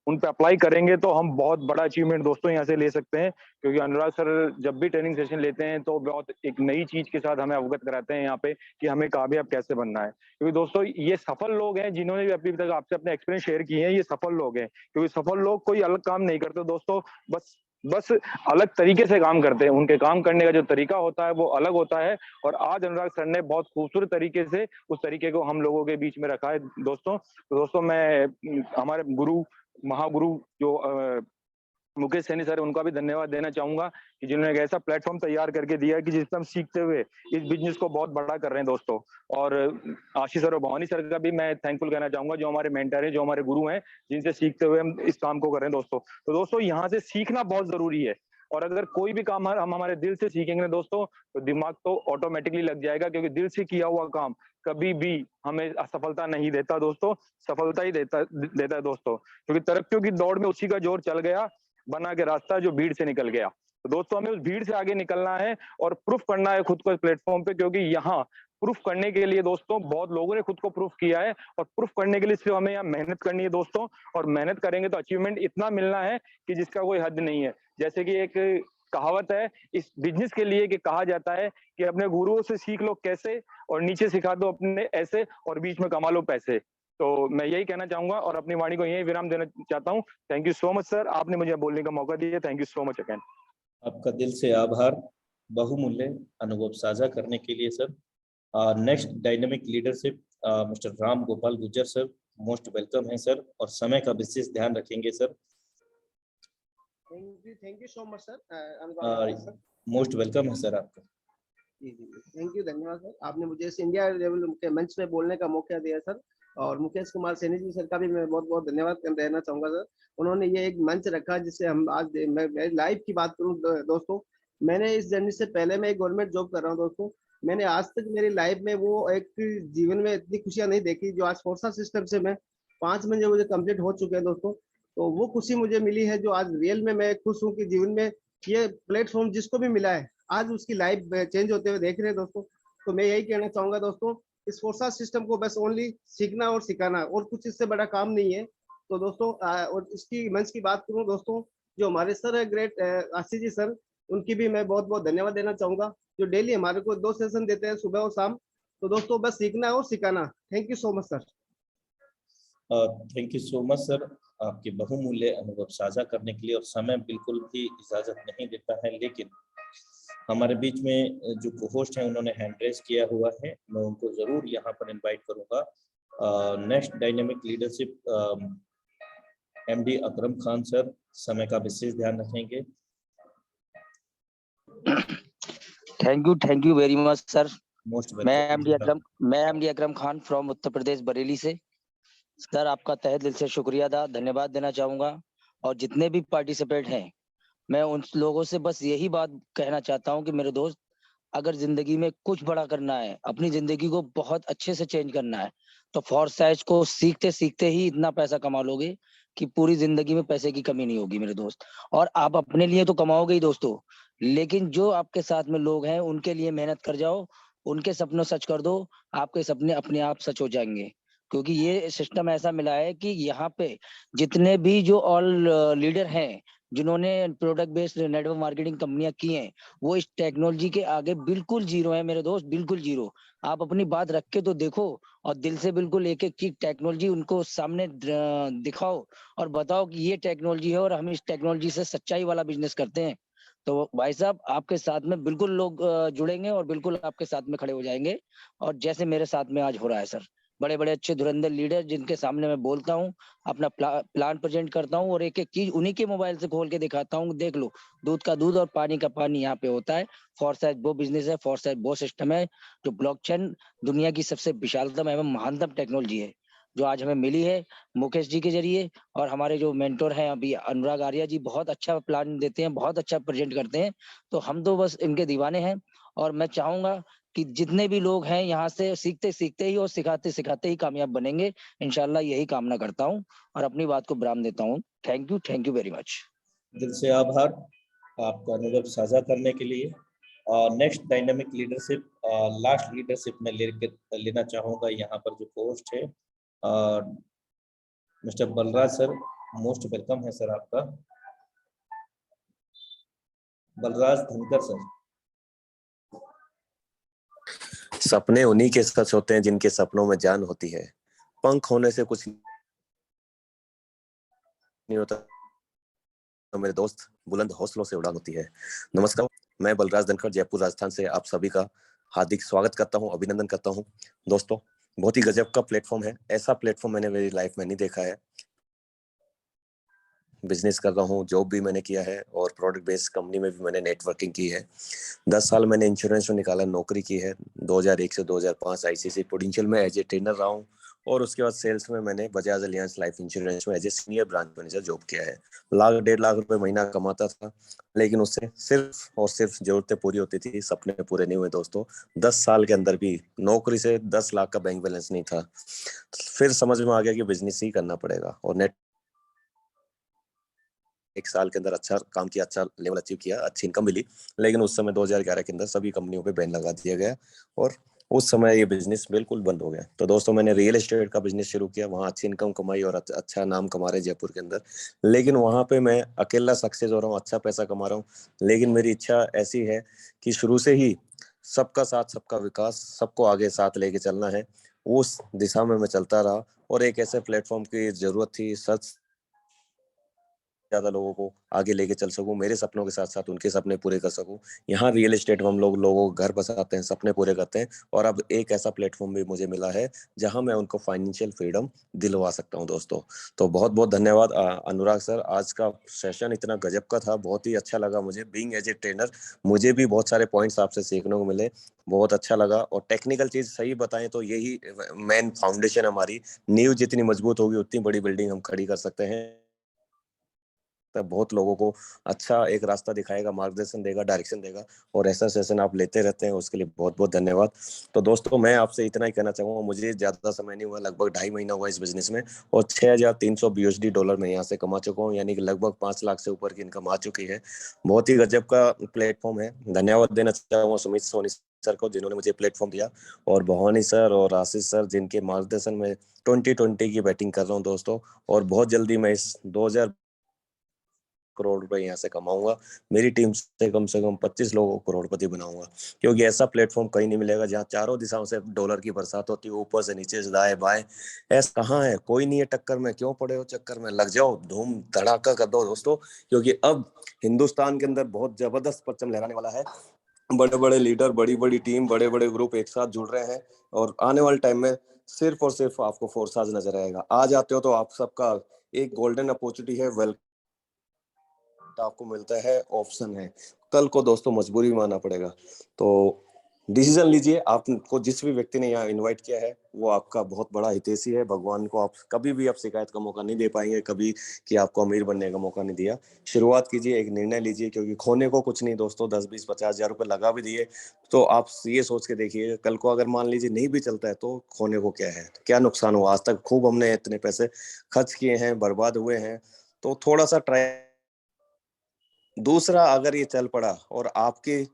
अप्लाई करेंगे तो हम बहुत बड़ा अचीवमेंट दोस्तों यहाँ से ले सकते हैं। क्योंकि अनुराग सर जब भी ट्रेनिंग सेशन लेते हैं तो बहुत एक नई चीज के साथ हमें अवगत कराते हैं यहाँ पे कि हमें कामयाब कैसे बनना है। क्योंकि दोस्तों ये सफल लोग हैं जिन्होंने भी अभी तक आपसे अपने एक्सपीरियंस शेयर किए हैं, ये सफल लोग हैं। क्योंकि सफल लोग कोई अलग काम नहीं करते दोस्तों, बस अलग तरीके से काम करते हैं। उनके काम करने का जो तरीका होता है वो अलग होता है। और आज अनुराग सर ने बहुत खूबसूरत तरीके से उस तरीके को हम लोगों के बीच में रखा है दोस्तों। तो दोस्तों मैं हमारे गुरु महागुरु जो मुकेश सैनी सर, उनका भी धन्यवाद देना चाहूंगा कि जिन्होंने एक ऐसा प्लेटफॉर्म तैयार करके दिया है कि जिसमें हम सीखते हुए इस बिजनेस को बहुत बड़ा कर रहे हैं दोस्तों। और आशीष सर और भवानी सर का भी मैं थैंकफुल कहना चाहूंगा, जो हमारे मेंटर हैं, जो हमारे गुरु हैं, जिनसे सीखते हुए हम इस काम को कर रहे हैं दोस्तों। तो दोस्तों यहाँ से सीखना बहुत जरूरी है। और अगर कोई भी काम हम हमारे दिल से सीखेंगे दोस्तों तो दिमाग तो ऑटोमेटिकली लग जाएगा। क्योंकि दिल से किया हुआ काम कभी भी हमें असफलता नहीं देता दोस्तों, सफलता ही देता है दोस्तों। क्योंकि तरक्कियों की दौड़ में उसी का जोर चल गया, बना के रास्ता जो भीड़ से निकल गया। तो दोस्तों हमें उस भीड़ से आगे निकलना है और प्रूफ करना है खुद को इस प्लेटफॉर्म पे। क्योंकि यहाँ प्रूफ करने के लिए दोस्तों बहुत लोगों ने खुद को प्रूफ किया है और प्रूफ करने के लिए सिर्फ हमें यहाँ मेहनत करनी है दोस्तों। और मेहनत करेंगे तो अचीवमेंट इतना मिलना है कि जिसका कोई हद नहीं है। जैसे कि एक कहावत है इस बिजनेस के लिए कि कहा जाता है कि अपने गुरुओं से सीख लो कैसे और नीचे सिखा दो अपने ऐसे और बीच में कमा लो पैसे। तो मैं यही कहना चाहूंगा और अपनी वाणी को यही विराम देना चाहता हूँ। Thank you so much sir, आपने मुझे बोलने का मौका दिया। Thank you so much again. आपका दिल से आभार बहुमूल्य अनुभव साझा करने के लिए sir. Next dynamic leadership mister Ram Gopal Gurjar sir, most welcome है सर और समय का विशेष ध्यान रखेंगे sir. Thank you so much sir. Most welcome है सर आपका। जी, थैंक यू, धन्यवाद सर। आपने मुझे इस इंडिया लेवल के मंच पे बोलने का मौका दिया सर। और मुकेश कुमार सैनी जी सर का भी मैं बहुत बहुत धन्यवाद देना चाहूंगा सर। उन्होंने ये एक मंच रखा जिससे हम आज मैं लाइफ की बात करूं दोस्तों, मैंने इस जर्नी से पहले मैं एक गवर्नमेंट जॉब कर रहा हूं दोस्तों। मैंने आज तक मेरी लाइफ में वो एक जीवन में इतनी खुशियां नहीं देखी जो आज फोर्सा सिस्टम से मैं 5 महीने मुझे कंप्लीट हो चुके हैं दोस्तों। तो वो खुशी मुझे मिली है जो आज रियल में मैं खुश हूँ कि जीवन में ये प्लेटफॉर्म जिसको भी मिला है आज उसकी लाइफ चेंज होते हुए देख रहे हैं दोस्तों। तो मैं यही कहना चाहूंगा दोस्तों, इस फोर्सा सिस्टम को बस ओनली सीखना और सिखाना और कुछ इससे बड़ा काम नहीं है। तो दोस्तों और इसकी मंच की बात करूं दोस्तों, जो हमारे सर है ग्रेट आशीष जी सर, उनकी भी मैं बहुत बहुत धन्यवाद देना चाहूंगा जो डेली हमारे को 2 सेशन देते हैं सुबह और शाम। तो दोस्तों बस सीखना और सिखाना। Thank you so much sir. Thank you so much sir आपके बहुमूल्य अनुभव साझा करने के लिए। और समय बिल्कुल भी इजाजत नहीं देता है, लेकिन हमारे बीच में जो होस्ट हैं उन्होंने हैंड रेज किया हुआ है, मैं उनको जरूर यहाँ पर इनवाइट करूंगा। Next dynamic leadership MD Akram Khan sir, समय का विशेष ध्यान रखेंगे। Thank you very much sir. Most मैं एमडी अकरम खान फ्रॉम उत्तर प्रदेश बरेली से। सर आपका तहे दिल से शुक्रिया धन्यवाद देना चाहूंगा। और जितने भी पार्टिसिपेंट हैं, मैं उन लोगों से बस यही बात कहना चाहता हूं कि मेरे दोस्त, अगर जिंदगी में कुछ बड़ा करना है, अपनी जिंदगी को बहुत अच्छे से चेंज करना है, तो फोरसाइज को सीखते सीखते ही इतना पैसा कमा लोगे कि पूरी जिंदगी में पैसे की कमी नहीं होगी मेरे दोस्त। और आप अपने लिए तो कमाओगे ही दोस्तों, लेकिन जो आपके साथ में लोग हैं उनके लिए मेहनत कर जाओ, उनके सपनों सच कर दो, आपके सपने अपने आप सच हो जाएंगे। क्योंकि ये सिस्टम ऐसा मिला है कि यहाँ पे जितने भी जो ऑल लीडर हैं, जिन्होंने प्रोडक्ट बेस्ड नेटवर्क मार्केटिंग कंपनियां की हैं, वो इस टेक्नोलॉजी के आगे बिल्कुल जीरो है मेरे दोस्त, बिल्कुल जीरो। आप अपनी बात रख के तो देखो और दिल से बिल्कुल एक एक चीज टेक्नोलॉजी उनको सामने दिखाओ और बताओ कि ये टेक्नोलॉजी है और हम इस टेक्नोलॉजी से सच्चाई वाला बिजनेस करते हैं। तो भाई साहब आपके साथ में बिल्कुल लोग जुड़ेंगे और बिल्कुल आपके साथ में खड़े हो जाएंगे। और जैसे मेरे साथ में आज हो रहा है सर, बड़े बड़े अच्छे धुरंधर लीडर जिनके सामने मैं बोलता हूँ, अपना प्लान प्रेजेंट करता हूँ और एक एक चीज उन्हीं के मोबाइल से खोल के दिखाता हूँ, देख लो दूध का दूध और पानी का पानी यहाँ पे होता है। फोरसाइज वो बिजनेस है, फोरसाइज वो सिस्टम है जो ब्लॉकचेन दुनिया की सबसे विशालतम एवं महानतम टेक्नोलॉजी है, जो आज हमें मिली है मुकेश जी के जरिए। और हमारे जो मेंटोर हैं अभी अनुराग आर्या जी, बहुत अच्छा प्लान देते हैं, बहुत अच्छा प्रेजेंट करते हैं। तो हम तो बस इनके दीवाने हैं। और मैं चाहूंगा कि जितने भी लोग हैं यहाँ से सीखते सीखते ही और सिखाते सिखाते ही कामयाब बनेंगे, इंशाल्लाह यही कामना करता हूँ और अपनी बात को विराम देता हूँ। Thank you very much. दिल से आभार आपका अनुभव साझा करने के लिए। Next dynamic leadership, last leadership में लेना चाहूँगा। यहाँ पर जो पोस्ट है mister Balraj sir, most welcome है सर आपका। बलराज धनकर सर। सपने उन्हीं के सच होते हैं जिनके सपनों में जान होती है। पंख होने से कुछ नहीं होता तो मेरे दोस्त, बुलंद हौसलों से उड़ान होती है। नमस्कार, मैं बलराज धनखड़ जयपुर राजस्थान से आप सभी का हार्दिक स्वागत करता हूं, अभिनंदन करता हूं। दोस्तों, बहुत ही गजब का प्लेटफॉर्म है। ऐसा प्लेटफॉर्म मैंने मेरी लाइफ में नहीं देखा है। बिजनेस कर रहा हूँ, जॉब भी मैंने किया है और प्रोडक्ट बेस्ड कंपनी में भी मैंने नेटवर्किंग की है। 10 साल मैंने इंश्योरेंस में निकाला, नौकरी की है। 2001 से 2005 आईसीआईसी प्रूडेंशियल में एज ए ट्रेनर रहा हूँ और उसके बाद सेल्स में मैंने बजाज अलियांज लाइफ इंश्योरेंस में as a senior branch manager job किया है। लाख 1.5 लाख रुपए महीना कमाता था, लेकिन उससे सिर्फ और सिर्फ जरूरतें पूरी होती थी, सपने पूरे नहीं हुए दोस्तों। 10 साल के अंदर भी नौकरी से 10 लाख का बैंक बैलेंस नहीं था। फिर समझ में आ गया कि बिजनेस ही करना पड़ेगा और नेट 1 साल के अंदर अच्छा काम किया, अच्छा लेवल अचीव किया, अच्छी इनकम मिली। लेकिन उस समय 2011 के अंदर सभी कंपनियों पे बैन लगा दिया गया और उस समय ये बिजनेस बिल्कुल बंद हो गया। तो दोस्तों, मैंने रियल एस्टेट का बिजनेस शुरू किया, वहाँ अच्छी इनकम कमाई और अच्छा नाम कमा रहे जयपुर के अंदर। लेकिन वहाँ पे मैं अकेला सक्सेस हो रहा हूँ, अच्छा पैसा कमा रहा हूँ, लेकिन मेरी इच्छा ऐसी है कि शुरू से ही सबका साथ, सबका विकास, सबको आगे साथ लेके चलना है। उस दिशा में मैं चलता रहा और एक ऐसे प्लेटफॉर्म की जरूरत थी, सच ज्यादा लोगों को आगे लेके चल सकूं, मेरे सपनों के साथ साथ उनके सपने पूरे कर सकूं। यहाँ रियल एस्टेट में हम लोगों को घर बसाते हैं, सपने पूरे करते हैं और अब एक ऐसा प्लेटफॉर्म भी मुझे मिला है जहां मैं उनको फाइनेंशियल फ्रीडम दिलवा सकता हूं दोस्तों। तो बहुत बहुत धन्यवाद अनुराग सर, आज का सेशन इतना गजब का था, बहुत ही अच्छा लगा मुझे। बीइंग एज ए ट्रेनर मुझे भी बहुत सारे पॉइंट्स आपसे सीखने को मिले, बहुत अच्छा लगा। और टेक्निकल चीज सही बताएं तो यही मेन फाउंडेशन, हमारी नींव जितनी मजबूत होगी उतनी बड़ी बिल्डिंग हम खड़ी कर सकते हैं। बहुत लोगों को अच्छा एक रास्ता दिखाएगा, मार्गदर्शन देगा, डायरेक्शन देगा और ऐसा सेशन आप लेते रहते हैं, उसके लिए बहुत बहुत धन्यवाद। तो दोस्तों, मैं आपसे इतना ही कहना चाहूंगा, मुझे ज्यादा समय नहीं हुआ, लगभग 2.5 महीना हुआ इस बिजनेस में और 6300 BUSD डॉलर में यहाँ से कमा चुका हूँ, यानी कि लगभग 5 लाख से ऊपर की इनकम आ चुकी है। बहुत ही गजब का प्लेटफॉर्म है। धन्यवाद देना चाहूंगा सुमित सोनी सर को, जिन्होंने मुझे प्लेटफॉर्म दिया, और भवानी सर और आशीष सर, जिनके मार्गदर्शन में 2020 की बैटिंग कर रहा हूँ दोस्तों। और बहुत जल्दी मैं इस 2000 करोड़ रुपए यहाँ से कमाऊंगा। मेरी टीम से कम 25 लोगों को करोड़पति बनाऊंगा, क्योंकि ऐसा प्लेटफॉर्म कहीं नहीं मिलेगा जहाँ चारों दिशाओं से डॉलर की बरसात होती है, ऊपर से नीचे से दाएं बाएं। ऐसा कहाँ है, कोई नहीं है टक्कर में, क्यों पड़े हो चक्कर में, लग जाओ, धूम धड़ाका कर दो दोस्तों, क्योंकि अब हिंदुस्तान के अंदर बहुत जबरदस्त परचम लहराने वाला है। बड़े बड़े लीडर, बड़ी बड़ी टीम, बड़े बड़े ग्रुप एक साथ जुड़ रहे हैं और आने वाले टाइम में सिर्फ और सिर्फ आपको फोर्साज नजर आएगा। आ जाते हो तो आप सबका एक गोल्डन अपॉर्चुनिटी है। वेलकम आपको मिलता है, ऑप्शन है। कल को दोस्तों मजबूरी में आना पड़ेगा, तो डिसीजन लीजिए। आपको जिस भी व्यक्ति ने यहाँ इनवाइट किया है वो आपका बहुत बड़ा हितैषी है। भगवान को आप कभी भी आप शिकायत का मौका नहीं दे पाएंगे कभी कि आपको अमीर बनने का मौका नहीं दिया। शुरुआत कीजिए, एक निर्णय लीजिए, क्योंकि खोने को कुछ नहीं दोस्तों। 10-20-50 हज़ार रुपए लगा भी दिए तो आप ये सोच के देखिए, कल को अगर मान लीजिए नहीं भी चलता है तो खोने को क्या है, क्या नुकसान हुआ। आज तक खूब हमने इतने पैसे खर्च किए हैं, बर्बाद हुए हैं, तो थोड़ा सा ट्राई। दूसरा, अगर ये चल पड़ा और आपके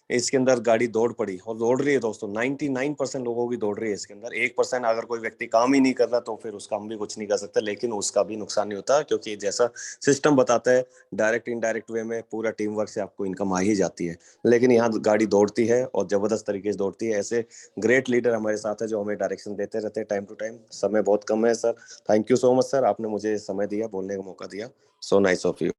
इसके अंदर गाड़ी दौड़ पड़ी, और दौड़ रही है दोस्तों, 99% लोगों की दौड़ रही है इसके अंदर, 1% अगर कोई व्यक्ति काम ही नहीं कर रहा तो फिर उसका हम भी कुछ नहीं कर सकते, लेकिन उसका भी नुकसान नहीं होता, क्योंकि जैसा सिस्टम बताता है डायरेक्ट इनडायरेक्ट वे में पूरा टीम वर्क से आपको इनकम आ ही जाती है। लेकिन यहाँ गाड़ी दौड़ती है और जबरदस्त तरीके से दौड़ती है। ऐसे ग्रेट लीडर हमारे साथ है जो हमें डायरेक्शन देते रहते हैं टाइम टू टाइम। समय बहुत कम है sir, thank you so much sir, आपने मुझे समय दिया, बोलने का मौका दिया। So nice of you.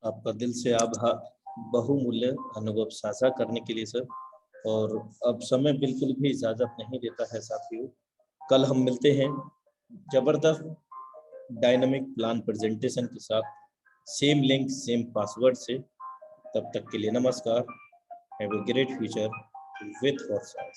आपका दिल से आभार बहुमूल्य अनुभव साझा करने के लिए सर। और अब समय बिल्कुल भी इजाजत नहीं देता है साथियों। कल हम मिलते हैं जबरदस्त डायनामिक प्लान प्रेजेंटेशन के साथ, सेम लिंक सेम पासवर्ड से। तब तक के लिए नमस्कार। Have a great future with Forsyte.